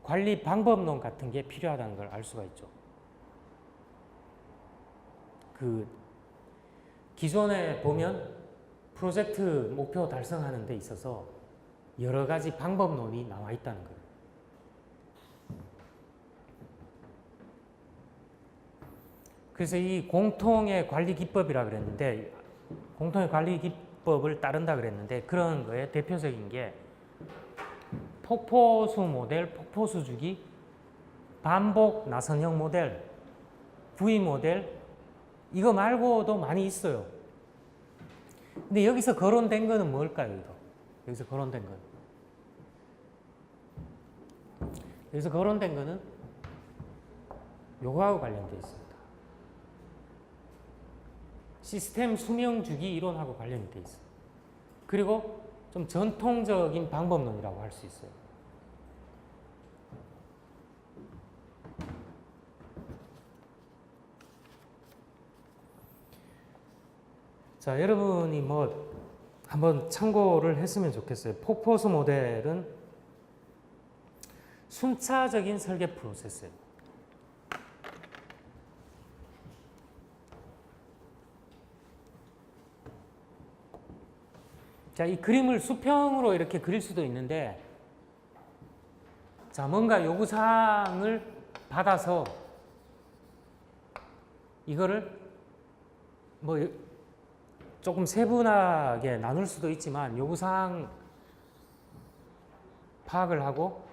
관리 방법론 같은 게 필요하다는 걸 알 수가 있죠. 기존에 보면 프로젝트 목표 달성하는 데 있어서 여러 가지 방법론이 나와 있다는 거예요. 그래서 이 공통의 관리 기법이라 그랬는데 공통의 관리 기법을 따른다 그랬는데 그런 거에 대표적인 게 폭포수 모델, 폭포수 주기, 반복 나선형 모델, V 모델 이거 말고도 많이 있어요. 근데 여기서 거론된 거는 뭘까요? 여기서 거론된 건. 여기서 거론된 거는 요거하고 관련되어 있습니다. 시스템 수명 주기 이론하고 관련이 되어 있어요. 그리고 좀 전통적인 방법론이라고 할 수 있어요. 자, 여러분이 뭐 한번 참고를 했으면 좋겠어요. 폭포수 모델은 순차적인 설계 프로세스예요. 자, 이 그림을 수평으로 이렇게 그릴 수도 있는데, 자, 뭔가 요구사항을 받아서 이거를 뭐 조금 세분하게 나눌 수도 있지만 요구사항 파악을 하고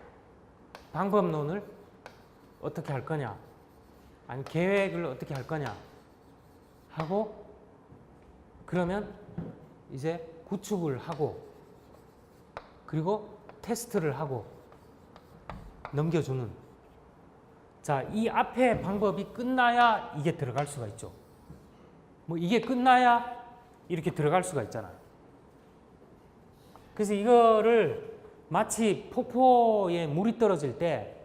방법론을 어떻게 할 거냐, 아니 계획을 어떻게 할 거냐 하고 그러면 이제 구축을 하고 그리고 테스트를 하고 넘겨주는, 자, 이 앞에 방법이 끝나야 이게 들어갈 수가 있죠. 뭐 이게 끝나야 이렇게 들어갈 수가 있잖아요. 그래서 이거를 마치 폭포에 물이 떨어질 때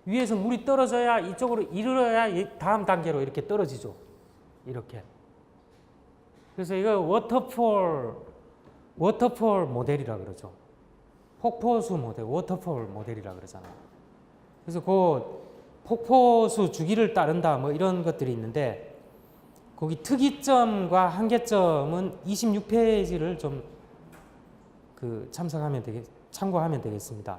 위에서 물이 떨어져야 이쪽으로 이르러야 다음 단계로 이렇게 떨어지죠. 이렇게. 그래서 이거 워터폴 모델이라 그러죠. 폭포수 모델, 워터폴 모델이라 그러잖아요. 그래서 그 폭포수 주기를 따른다 뭐 이런 것들이 있는데 거기 특이점과 한계점은 26페이지를 좀 참고하면 되겠습니다.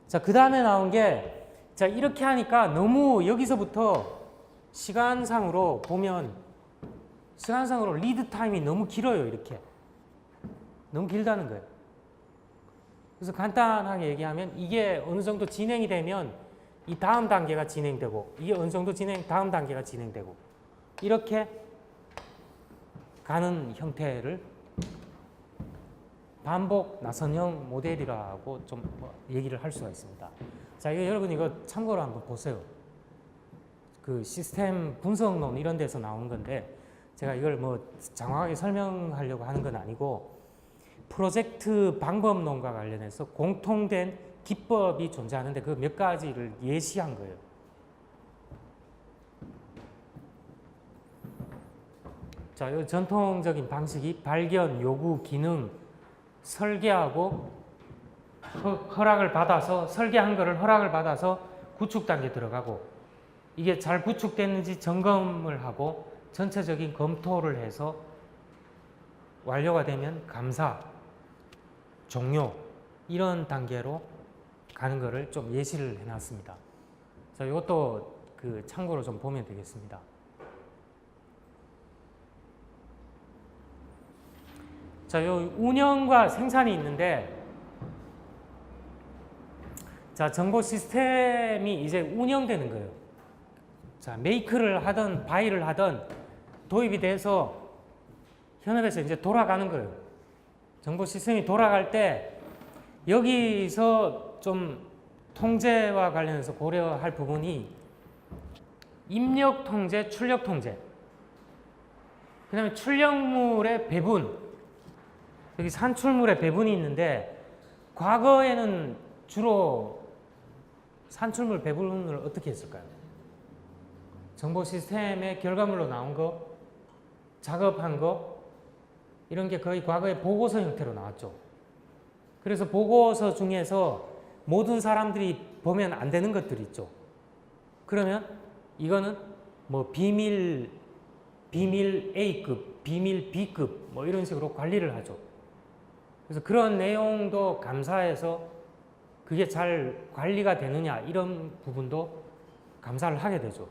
자, 그 다음에 나온 게, 자, 이렇게 하니까 너무 여기서부터 시간상으로 보면 시간상으로 리드 타임이 너무 길어요. 이렇게 너무 길다는 거예요. 그래서 간단하게 얘기하면 이게 어느 정도 진행이 되면 이 다음 단계가 진행되고 이게 어느 정도 다음 단계가 진행되고 이렇게 가는 형태를 반복 나선형 모델이라고 좀 얘기를 할 수가 있습니다. 자, 이거 여러분 이거 참고로 한번 보세요. 그 시스템 분석론 이런 데서 나온 건데 제가 이걸 뭐 장황하게 설명하려고 하는 건 아니고 프로젝트 방법론과 관련해서 공통된 기법이 존재하는데 그 몇 가지를 예시한 거예요. 자, 이 전통적인 방식이 발견, 요구, 기능, 설계하고 허락을 받아서 설계한 거를 허락을 받아서 구축 단계 들어가고 이게 잘 구축됐는지 점검을 하고 전체적인 검토를 해서 완료가 되면 감사, 종료 이런 단계로 가는 거를 좀 예시를 해놨습니다. 자, 이것도 그 참고로 좀 보면 되겠습니다. 자, 요 운영과 생산이 있는데, 자, 정보 시스템이 이제 운영되는 거예요. 자, 메이크를 하든 바이를 하든 도입이 돼서 현업에서 이제 돌아가는 거예요. 정보 시스템이 돌아갈 때 여기서 좀 통제와 관련해서 고려할 부분이 입력 통제, 출력 통제. 그 다음에 출력물의 배분. 여기 산출물의 배분이 있는데 과거에는 주로 산출물 배분을 어떻게 했을까요? 정보 시스템의 결과물로 나온 거, 작업한 거 이런 게 거의 과거에 보고서 형태로 나왔죠. 그래서 보고서 중에서 모든 사람들이 보면 안 되는 것들이 있죠. 그러면 이거는 뭐 비밀 A급, 비밀 B급 뭐 이런 식으로 관리를 하죠. 그래서 그런 내용도 감사해서 그게 잘 관리가 되느냐 이런 부분도 감사를 하게 되죠.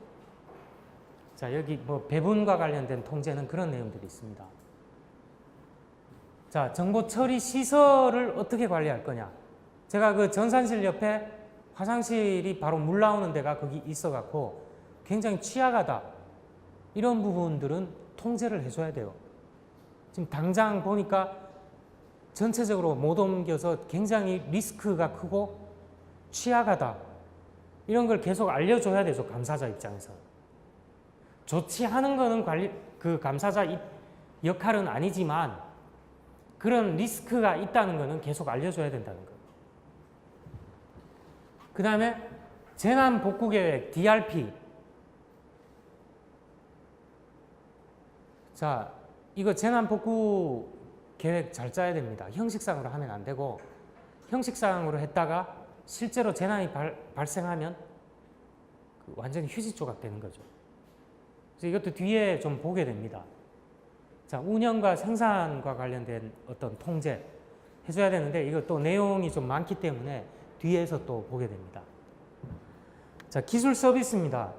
자, 여기 뭐 배분과 관련된 통제는 그런 내용들이 있습니다. 자, 정보 처리 시설을 어떻게 관리할 거냐. 제가 그 전산실 옆에 화장실이 바로 물 나오는 데가 거기 있어갖고 굉장히 취약하다. 이런 부분들은 통제를 해줘야 돼요. 지금 당장 보니까 전체적으로 못 옮겨서 굉장히 리스크가 크고 취약하다. 이런 걸 계속 알려줘야 되죠. 감사자 입장에서. 좋지 않은 거는 그 감사자 역할은 아니지만 그런 리스크가 있다는 거는 계속 알려줘야 된다는 거예요. 그 다음에 재난복구계획 DRP. 자, 이거 재난복구 계획 잘 짜야 됩니다. 형식상으로 하면 안 되고 형식상으로 했다가 실제로 재난이 발생하면 완전히 휴지 조각 되는 거죠. 그래서 이것도 뒤에 좀 보게 됩니다. 자, 운영과 생산과 관련된 어떤 통제 해줘야 되는데 이거 또 내용이 좀 많기 때문에 뒤에서 또 보게 됩니다. 자, 기술 서비스입니다.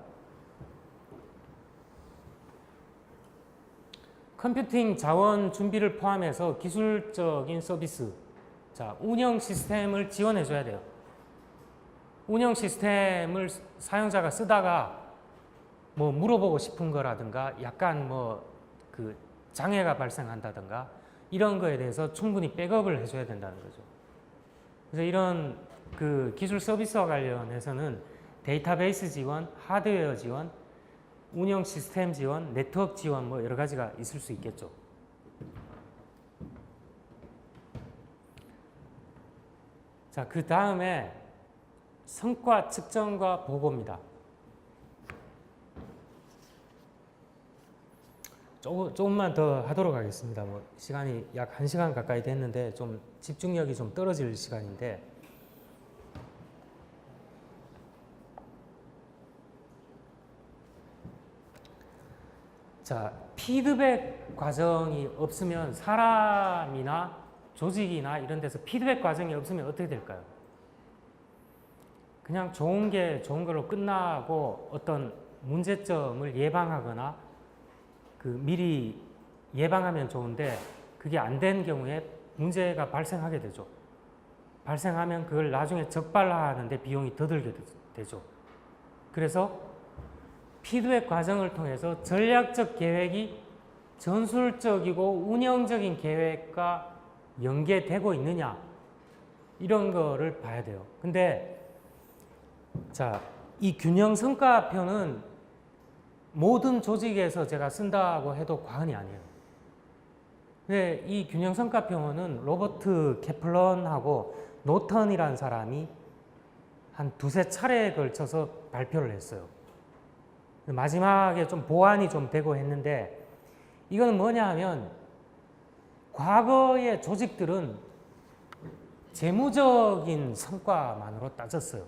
컴퓨팅 자원 준비를 포함해서 기술적인 서비스. 자, 운영 시스템을 지원해 줘야 돼요. 운영 시스템을 사용자가 쓰다가 뭐 물어보고 싶은 거라든가 약간 뭐 그 장애가 발생한다든가 이런 거에 대해서 충분히 백업을 해줘야 된다는 거죠. 그래서 이런 그 기술 서비스와 관련해서는 데이터베이스 지원, 하드웨어 지원, 운영 시스템 지원, 네트워크 지원 뭐 여러 가지가 있을 수 있겠죠. 자, 그 다음에 성과 측정과 보고입니다. 조금만 더 하도록 하겠습니다. 뭐 시간이 약 1시간 가까이 됐는데 좀 집중력이 좀 떨어질 시간인데 자, 피드백 과정이 없으면 사람이나 조직이나 이런 데서 피드백 과정이 없으면 어떻게 될까요? 그냥 좋은 게 좋은 걸로 끝나고 어떤 문제점을 예방하거나 그 미리 예방하면 좋은데 그게 안 된 경우에 문제가 발생하게 되죠. 발생하면 그걸 나중에 적발하는데 비용이 더 들게 되죠. 그래서 피드백 과정을 통해서 전략적 계획이 전술적이고 운영적인 계획과 연계되고 있느냐 이런 거를 봐야 돼요. 근데 자, 이 균형 성과표는 모든 조직에서 제가 쓴다고 해도 과언이 아니에요. 근데 이 균형 성과표는 로버트 캐플런하고 노턴이라는 사람이 한 두세 차례에 걸쳐서 발표를 했어요. 마지막에 좀 보완이 좀 되고 했는데 이거는 뭐냐 하면 과거의 조직들은 재무적인 성과만으로 따졌어요.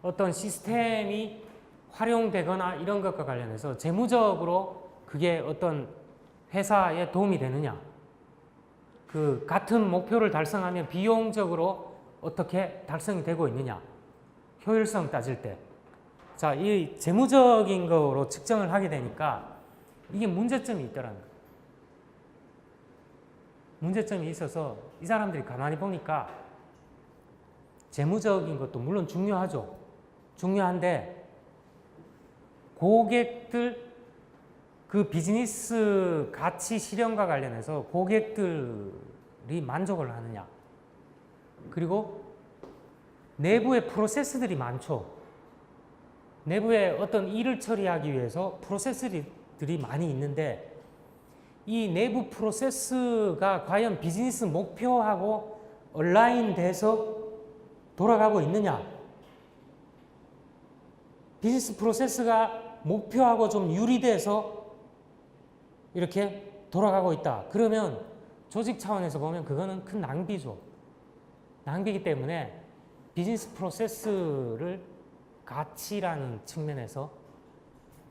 어떤 시스템이 활용되거나 이런 것과 관련해서 재무적으로 그게 어떤 회사에 도움이 되느냐, 그 같은 목표를 달성하면 비용적으로 어떻게 달성이 되고 있느냐, 효율성 따질 때. 자, 이 재무적인 거로 측정을 하게 되니까 이게 문제점이 있더라는 거예요. 문제점이 있어서 이 사람들이 가만히 보니까 재무적인 것도 물론 중요하죠. 중요한데 고객들 그 비즈니스 가치 실현과 관련해서 고객들이 만족을 하느냐, 그리고 내부의 프로세스들이 많죠. 내부에 어떤 일을 처리하기 위해서 프로세스들이 많이 있는데 이 내부 프로세스가 과연 비즈니스 목표하고 얼라인돼서 돌아가고 있느냐, 비즈니스 프로세스가 목표하고 좀 유리돼서 이렇게 돌아가고 있다. 그러면 조직 차원에서 보면 그거는 큰 낭비죠. 낭비이기 때문에 비즈니스 프로세스를 가치라는 측면에서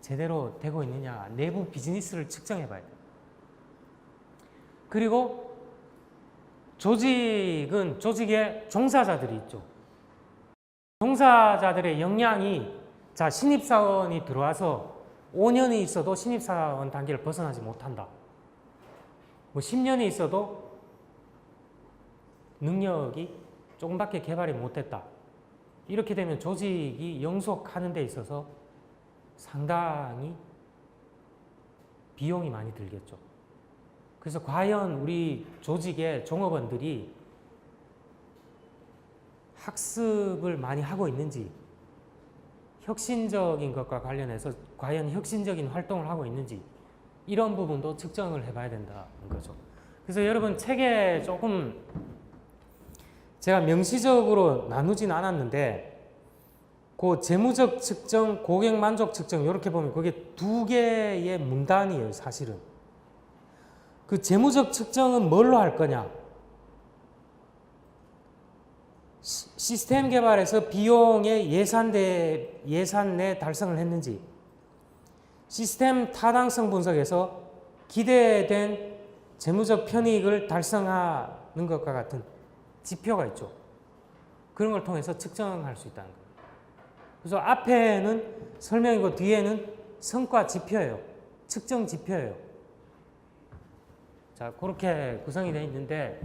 제대로 되고 있느냐, 내부 비즈니스를 측정해 봐야 돼요. 그리고 조직은 조직에 종사자들이 있죠. 종사자들의 역량이, 자, 신입사원이 들어와서 5년이 있어도 신입사원 단계를 벗어나지 못한다. 뭐 10년이 있어도 능력이 조금밖에 개발이 못했다. 이렇게 되면 조직이 영속하는 데 있어서 상당히 비용이 많이 들겠죠. 그래서 과연 우리 조직의 종업원들이 학습을 많이 하고 있는지, 혁신적인 것과 관련해서 과연 혁신적인 활동을 하고 있는지, 이런 부분도 측정을 해봐야 된다는 거죠. 그래서 여러분 책에 조금 제가 명시적으로 나누진 않았는데 그 재무적 측정, 고객 만족 측정 이렇게 보면 그게 두 개의 문단이에요. 사실은 그 재무적 측정은 뭘로 할 거냐, 시스템 개발에서 비용의 예산 내 달성을 했는지, 시스템 타당성 분석에서 기대된 재무적 편익을 달성하는 것과 같은 지표가 있죠. 그런 걸 통해서 측정할 수 있다는 거예요. 그래서 앞에는 설명이고 뒤에는 성과 지표예요. 측정 지표예요. 자, 그렇게 구성이 되어 있는데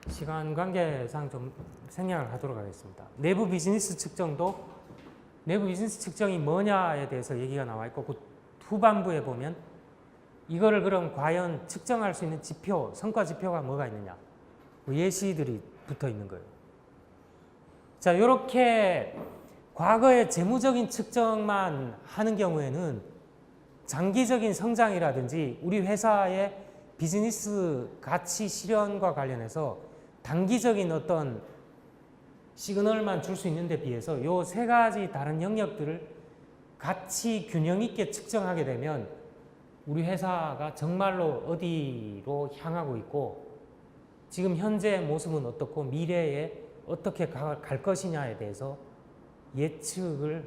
시간 관계상 좀 생략을 하도록 하겠습니다. 내부 비즈니스 측정도 내부 비즈니스 측정이 뭐냐에 대해서 얘기가 나와 있고 그 후반부에 보면 이거를 그럼 과연 측정할 수 있는 지표, 성과 지표가 뭐가 있느냐, 예시들이 붙어 있는 거예요. 자, 이렇게 과거의 재무적인 측정만 하는 경우에는 장기적인 성장이라든지 우리 회사의 비즈니스 가치 실현과 관련해서 단기적인 어떤 시그널만 줄 수 있는 데 비해서 이 세 가지 다른 영역들을 같이 균형 있게 측정하게 되면 우리 회사가 정말로 어디로 향하고 있고 지금 현재의 모습은 어떻고 미래에 어떻게 갈 것이냐에 대해서 예측력을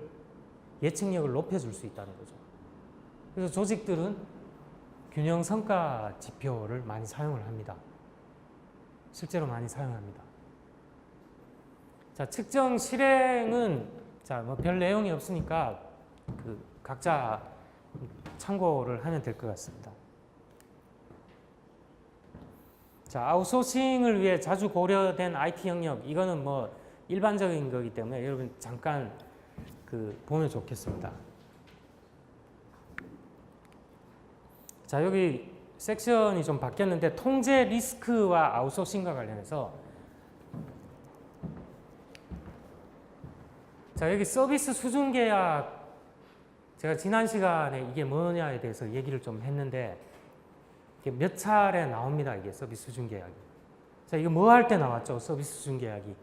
높여줄 수 있다는 거죠. 그래서 조직들은 균형 성과 지표를 많이 사용을 합니다. 실제로 많이 사용합니다. 자, 측정 실행은 자, 뭐 별 내용이 없으니까 그 각자 참고를 하면 될 것 같습니다. 자, 아웃소싱을 위해 자주 고려된 IT 영역, 이거는 뭐 일반적인 거기 때문에 여러분 잠깐 그 보면 좋겠습니다. 자, 여기 섹션이 좀 바뀌었는데 통제 리스크와 아웃소싱과 관련해서 자, 여기 서비스 수준 계약, 제가 지난 시간에 이게 뭐냐에 대해서 얘기를 좀 했는데 몇 차례 나옵니다. 이게 서비스 수준 계약이. 자, 이거 뭐 할 때 나왔죠? 서비스 수준 계약이.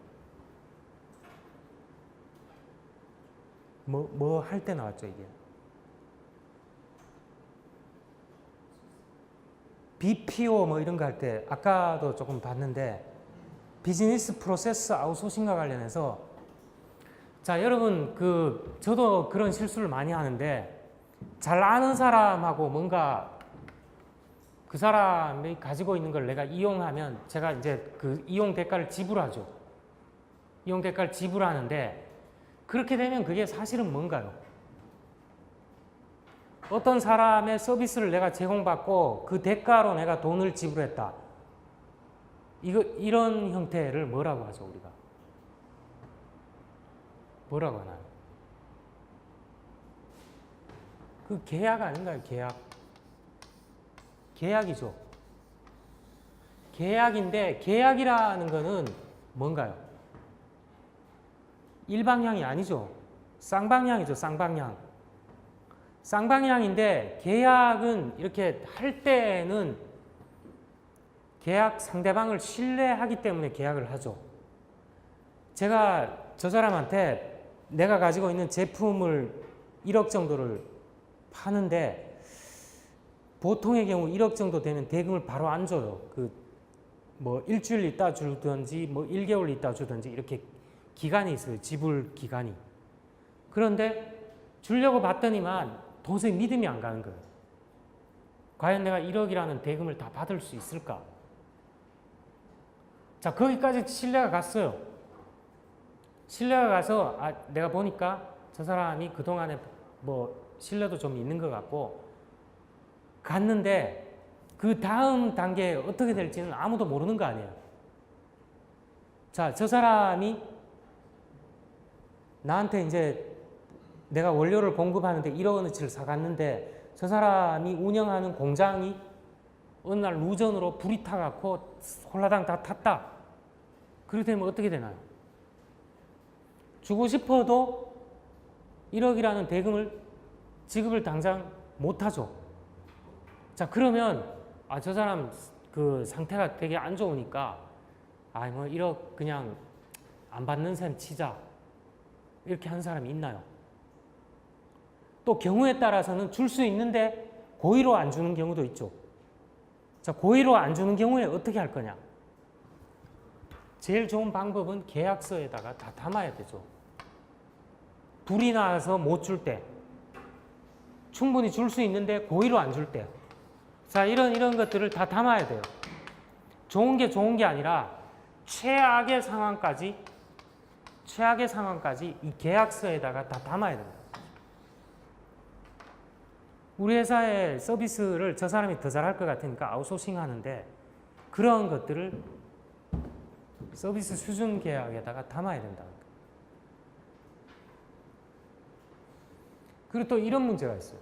뭐 할 때 나왔죠, 이게? BPO 뭐 이런 거 할 때 아까도 조금 봤는데 비즈니스 프로세스 아웃소싱과 관련해서 자 여러분 저도 그런 실수를 많이 하는데 잘 아는 사람하고 뭔가 그 사람이 가지고 있는 걸 내가 이용하면 제가 이제 그 이용 대가를 지불하죠. 이용 대가를 지불하는데 그렇게 되면 그게 사실은 뭔가요? 어떤 사람의 서비스를 내가 제공받고 그 대가로 내가 돈을 지불했다. 이런 형태를 뭐라고 하죠, 우리가? 뭐라고 하나요? 그 계약 아닌가요, 계약? 계약이죠. 계약인데, 계약이라는 거는 뭔가요? 일방향이 아니죠. 쌍방향이죠, 쌍방향. 쌍방향인데, 계약은 이렇게 할 때는 계약 상대방을 신뢰하기 때문에 계약을 하죠. 제가 저 사람한테 내가 가지고 있는 제품을 1억 정도를 파는데 보통의 경우 1억 정도 되면 대금을 바로 안 줘요. 뭐 일주일 있다 주든지 뭐 1개월 있다 주든지 이렇게 기간이 있어요. 지불 기간이. 그런데 주려고 봤더니만 도저히 믿음이 안 가는 거예요. 과연 내가 1억이라는 대금을 다 받을 수 있을까? 자, 거기까지 신뢰가 갔어요. 신뢰가 가서 내가 보니까 저 사람이 그동안에 뭐 신뢰도 좀 있는 것 같고 갔는데 그 다음 단계에 어떻게 될지는 아무도 모르는 거 아니에요. 자, 저 사람이 나한테 이제 내가 원료를 공급하는데 1억 원어치를 사갔는데 저 사람이 운영하는 공장이 어느 날 누전으로 불이 타갖고 홀라당 다 탔다. 그렇게 되면 어떻게 되나요? 주고 싶어도 1억이라는 대금을 지급을 당장 못하죠. 자, 그러면 저 사람 그 상태가 되게 안 좋으니까 뭐 1억 그냥 안 받는 셈 치자 이렇게 하는 사람이 있나요? 또 경우에 따라서는 줄 수 있는데 고의로 안 주는 경우도 있죠. 자, 고의로 안 주는 경우에 어떻게 할 거냐? 제일 좋은 방법은 계약서에다가 다 담아야 되죠. 불이 나서 못 줄 때, 충분히 줄 수 있는데 고의로 안 줄 때, 자, 이런 것들을 다 담아야 돼요. 좋은 게 좋은 게 아니라 최악의 상황까지 이 계약서에다가 다 담아야 됩니다. 우리 회사의 서비스를 저 사람이 더 잘할 것 같으니까 아웃소싱 하는데 그런 것들을 서비스 수준 계약에다가 담아야 된다. 그리고 또 이런 문제가 있어요.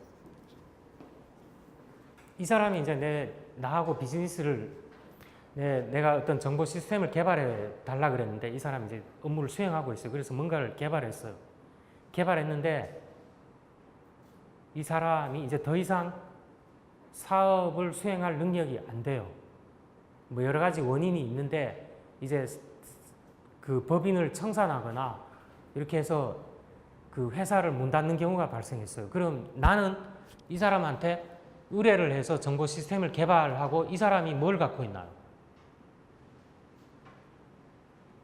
이 사람이 이제 나하고 비즈니스를 내가 어떤 정보 시스템을 개발해 달라 그랬는데 이 사람이 이제 업무를 수행하고 있어요. 그래서 뭔가를 개발했어요. 개발했는데 이 사람이 이제 더 이상 사업을 수행할 능력이 안 돼요. 뭐 여러 가지 원인이 있는데 이제 그 법인을 청산하거나 이렇게 해서 그 회사를 문 닫는 경우가 발생했어요. 그럼 나는 이 사람한테 의뢰를 해서 정보 시스템을 개발하고 이 사람이 뭘 갖고 있나요?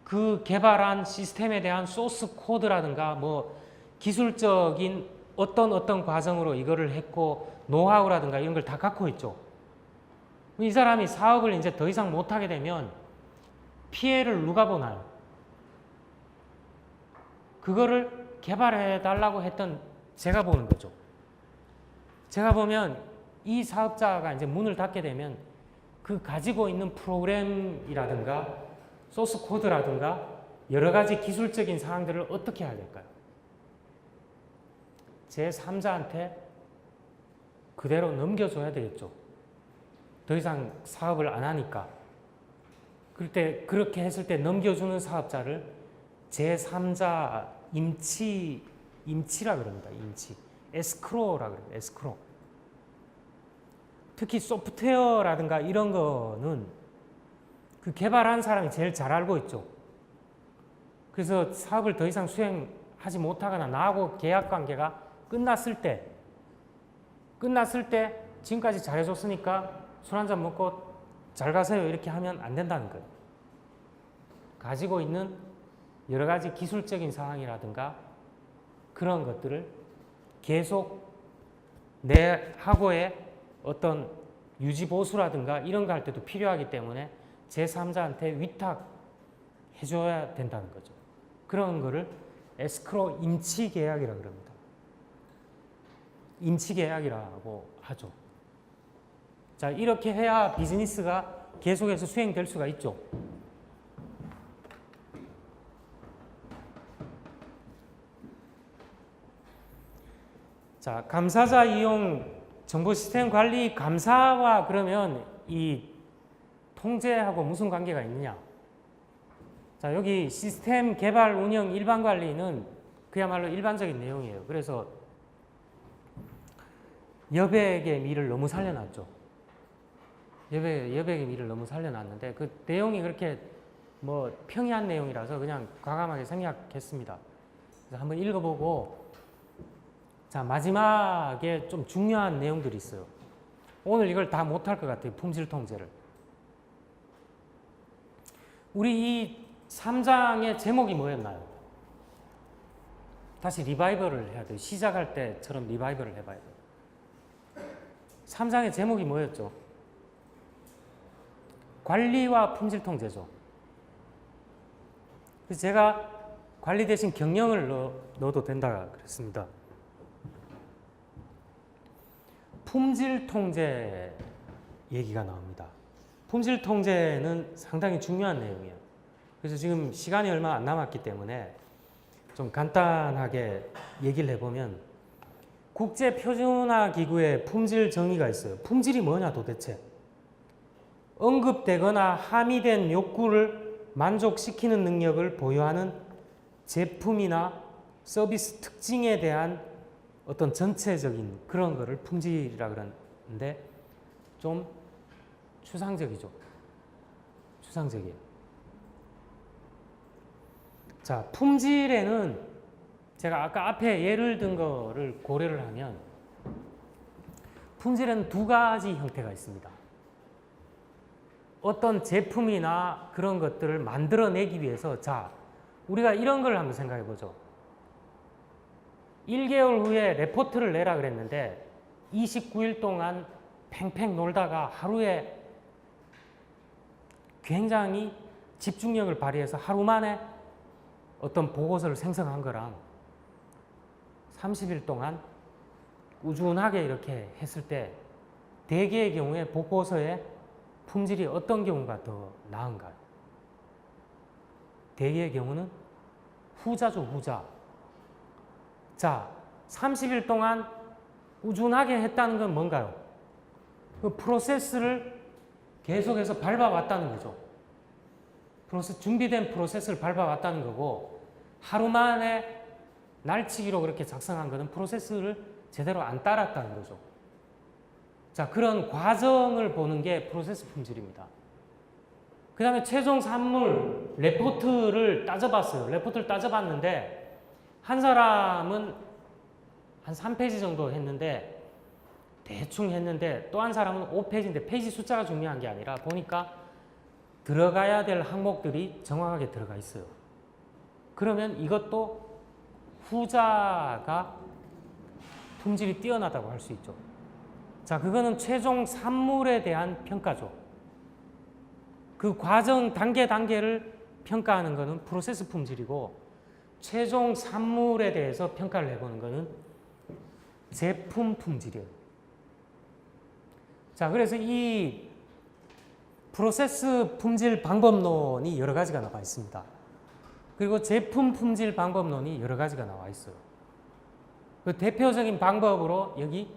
그 개발한 시스템에 대한 소스 코드라든가 뭐 기술적인 어떤 과정으로 이거를 했고 노하우라든가 이런 걸 다 갖고 있죠. 이 사람이 사업을 이제 더 이상 못하게 되면 피해를 누가 보나요? 그거를 개발해 달라고 했던 제가 보는 거죠. 제가 보면 이 사업자가 이제 문을 닫게 되면 그 가지고 있는 프로그램이라든가 소스 코드라든가 여러 가지 기술적인 사항들을 어떻게 해야 될까요? 제3자한테 그대로 넘겨줘야 되겠죠. 더 이상 사업을 안 하니까. 그럴 때 그렇게 했을 때 넘겨주는 사업자를 제3자 임치라 그럽니다. 임치. 에스크로라 그래요. 에스크로. 특히 소프트웨어라든가 이런 거는 그 개발한 사람이 제일 잘 알고 있죠. 그래서 사업을 더 이상 수행하지 못하거나 나하고 계약 관계가 끝났을 때 지금까지 잘해줬으니까 술 한잔 먹고 잘 가세요 이렇게 하면 안 된다는 거예요. 가지고 있는 여러 가지 기술적인 상황이라든가 그런 것들을 계속 내 학고의 어떤 유지보수라든가 이런 거 할 때도 필요하기 때문에 제3자한테 위탁해줘야 된다는 거죠. 그런 거를 에스크로 임치계약이라고 합니다. 임치계약이라고 하죠. 자, 이렇게 해야 비즈니스가 계속해서 수행될 수가 있죠. 자, 감사자 이용 정보 시스템 관리 감사와 그러면 이 통제하고 무슨 관계가 있느냐? 자, 여기 시스템 개발 운영 일반 관리는 그야말로 일반적인 내용이에요. 그래서 여백의 미를 너무 살려놨죠. 여백의 미를 너무 살려놨는데 그 내용이 그렇게 뭐 평이한 내용이라서 그냥 과감하게 생략했습니다. 그래서 한번 읽어보고 자, 마지막에 좀 중요한 내용들이 있어요. 오늘 이걸 다 못할 것 같아요. 품질 통제를. 우리 이 3장의 제목이 뭐였나요? 다시 리바이벌을 해야 돼요. 시작할 때처럼 리바이벌을 해봐야 돼요. 3장의 제목이 뭐였죠? 관리와 품질 통제죠. 그래서 제가 관리 대신 경영을 넣어도 된다 그랬습니다. 품질 통제 얘기가 나옵니다. 품질 통제는 상당히 중요한 내용이에요. 그래서 지금 시간이 얼마 안 남았기 때문에 좀 간단하게 얘기를 해보면 국제표준화기구의 품질 정의가 있어요. 품질이 뭐냐 도대체? 언급되거나 함의된 욕구를 만족시키는 능력을 보유하는 제품이나 서비스 특징에 대한 어떤 전체적인 그런 거를 품질이라 그러는데 좀 추상적이죠. 추상적이에요. 자, 품질에는 제가 아까 앞에 예를 든 거를 고려를 하면 품질에는 두 가지 형태가 있습니다. 어떤 제품이나 그런 것들을 만들어내기 위해서 자, 우리가 이런 걸 한번 생각해 보죠. 1개월 후에 레포트를 내라 그랬는데 29일 동안 팽팽 놀다가 하루에 굉장히 집중력을 발휘해서 하루 만에 어떤 보고서를 생성한 거랑 30일 동안 꾸준하게 이렇게 했을 때 대개의 경우에 보고서의 품질이 어떤 경우가 더 나은가요? 대개의 경우는 후자죠, 후자. 자, 30일 동안 꾸준하게 했다는 건 뭔가요? 그 프로세스를 계속해서 밟아왔다는 거죠. 준비된 프로세스를 밟아왔다는 거고 하루 만에 날치기로 그렇게 작성한 거는 프로세스를 제대로 안 따랐다는 거죠. 자, 그런 과정을 보는 게 프로세스 품질입니다. 그 다음에 최종 산물 레포트를 따져봤어요. 레포트를 따져봤는데 한 사람은 한 3페이지 정도 했는데 대충 했는데 또 한 사람은 5페이지인데 페이지 숫자가 중요한 게 아니라 보니까 들어가야 될 항목들이 정확하게 들어가 있어요. 그러면 이것도 후자가 품질이 뛰어나다고 할 수 있죠. 자, 그거는 최종 산물에 대한 평가죠. 그 과정 단계를 평가하는 거는 프로세스 품질이고 최종 산물에 대해서 평가를 해보는 거는 제품 품질이에요. 자, 그래서 이 프로세스 품질 방법론이 여러 가지가 나와 있습니다. 그리고 제품 품질 방법론이 여러 가지가 나와 있어요. 그 대표적인 방법으로 여기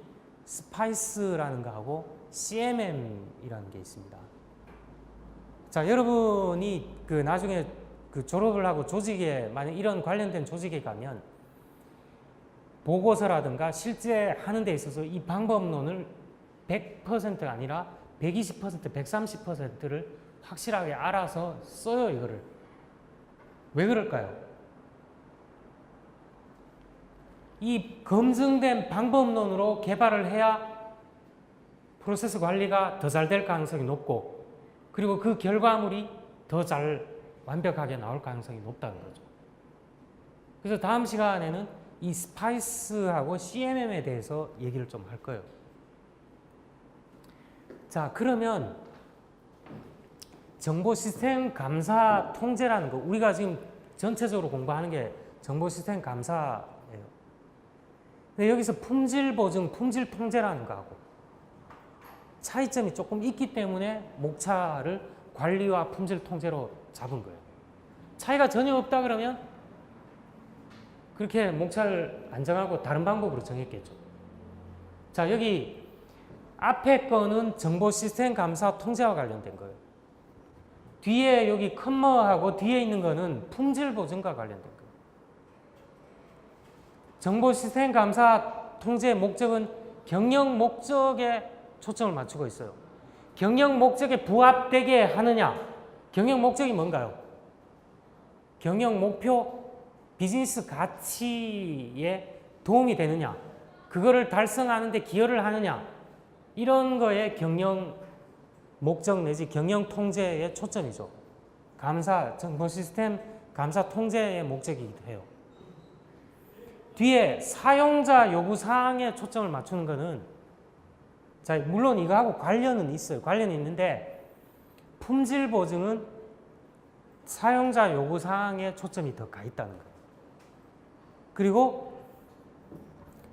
스파이스라는 거하고 CMM이라는 게 있습니다. 자, 여러분이 그 나중에 그 졸업을 하고 조직에 만약 이런 관련된 조직에 가면 보고서라든가 실제 하는 데 있어서 이 방법론을 100%가 아니라 120%, 130%를 확실하게 알아서 써요, 이거를. 왜 그럴까요? 이 검증된 방법론으로 개발을 해야 프로세스 관리가 더 잘 될 가능성이 높고, 그리고 그 결과물이 더 잘 완벽하게 나올 가능성이 높다는 거죠. 그래서 다음 시간에는 이 스파이스하고 CMM에 대해서 얘기를 좀 할 거예요. 자, 그러면 정보 시스템 감사 통제라는 거, 우리가 지금 전체적으로 공부하는 게 정보 시스템 감사예요. 근데 여기서 품질 보증, 품질 통제라는 거하고 차이점이 조금 있기 때문에 목차를 관리와 품질 통제로 잡은 거예요. 차이가 전혀 없다 그러면 그렇게 목차를 안 정하고 다른 방법으로 정했겠죠. 자, 여기 앞에 거는 정보 시스템 감사 통제와 관련된 거예요. 뒤에 여기 컴머하고 뒤에 있는 거는 품질 보증과 관련된 거예요. 정보 시스템 감사 통제의 목적은 경영 목적에 초점을 맞추고 있어요. 경영 목적에 부합되게 하느냐? 경영 목적이 뭔가요? 경영 목표, 비즈니스 가치에 도움이 되느냐? 그거를 달성하는 데 기여를 하느냐? 이런 거에 경영 목적 내지 경영 통제의 초점이죠. 감사, 정보 시스템 감사 통제의 목적이기도 해요. 뒤에 사용자 요구 사항에 초점을 맞추는 거는, 자, 물론 이거하고 관련은 있어요. 관련이 있는데 품질 보증은 사용자 요구 사항에 초점이 더 가 있다는 거예요. 그리고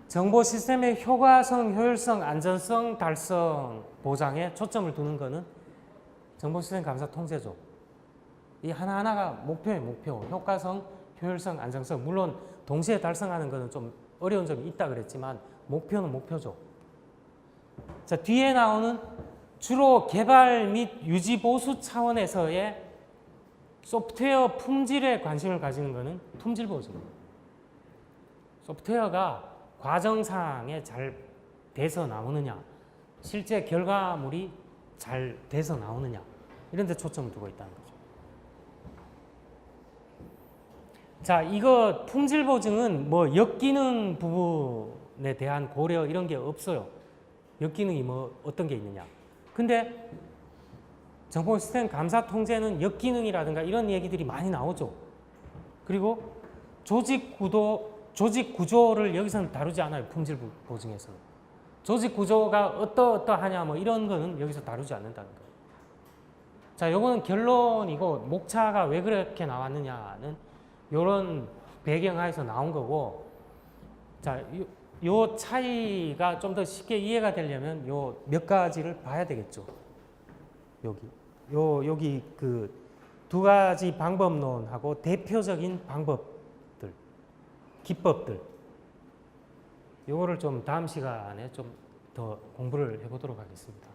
정보 시스템의 효과성, 효율성, 안전성, 달성 보장에 초점을 두는 거는 정보 시스템 감사 통제죠. 이 하나하나가 목표예요, 목표. 효과성, 효율성, 안정성. 물론 동시에 달성하는 거는 좀 어려운 점이 있다 그랬지만 목표는 목표죠. 자, 뒤에 나오는 주로 개발 및 유지 보수 차원에서의 소프트웨어 품질에 관심을 가지는 거는 품질 보증입니다. 소프트웨어가 과정상에 잘 돼서 나오느냐, 실제 결과물이 잘 돼서 나오느냐, 이런 데 초점을 두고 있다는 거죠. 자, 이거 품질 보증은 뭐 역기능 부분에 대한 고려 이런 게 없어요. 역기능이 뭐 어떤 게 있느냐. 근데 정보 시스템 감사 통제는 역기능이라든가 이런 얘기들이 많이 나오죠. 그리고 조직 구조를 여기서는 다루지 않아요. 품질 보증에서는. 조직 구조가 어떠하냐 뭐 이런 거는 여기서 다루지 않는다는 거예요. 자, 요거는 결론이고, 목차가 왜 그렇게 나왔느냐는 요런 배경하에서 나온 거고, 자, 요 차이가 좀 더 쉽게 이해가 되려면 요 몇 가지를 봐야 되겠죠. 여기 그 두 가지 방법론하고 대표적인 방법들, 기법들, 요거를 좀 다음 시간에 좀 더 공부를 해보도록 하겠습니다.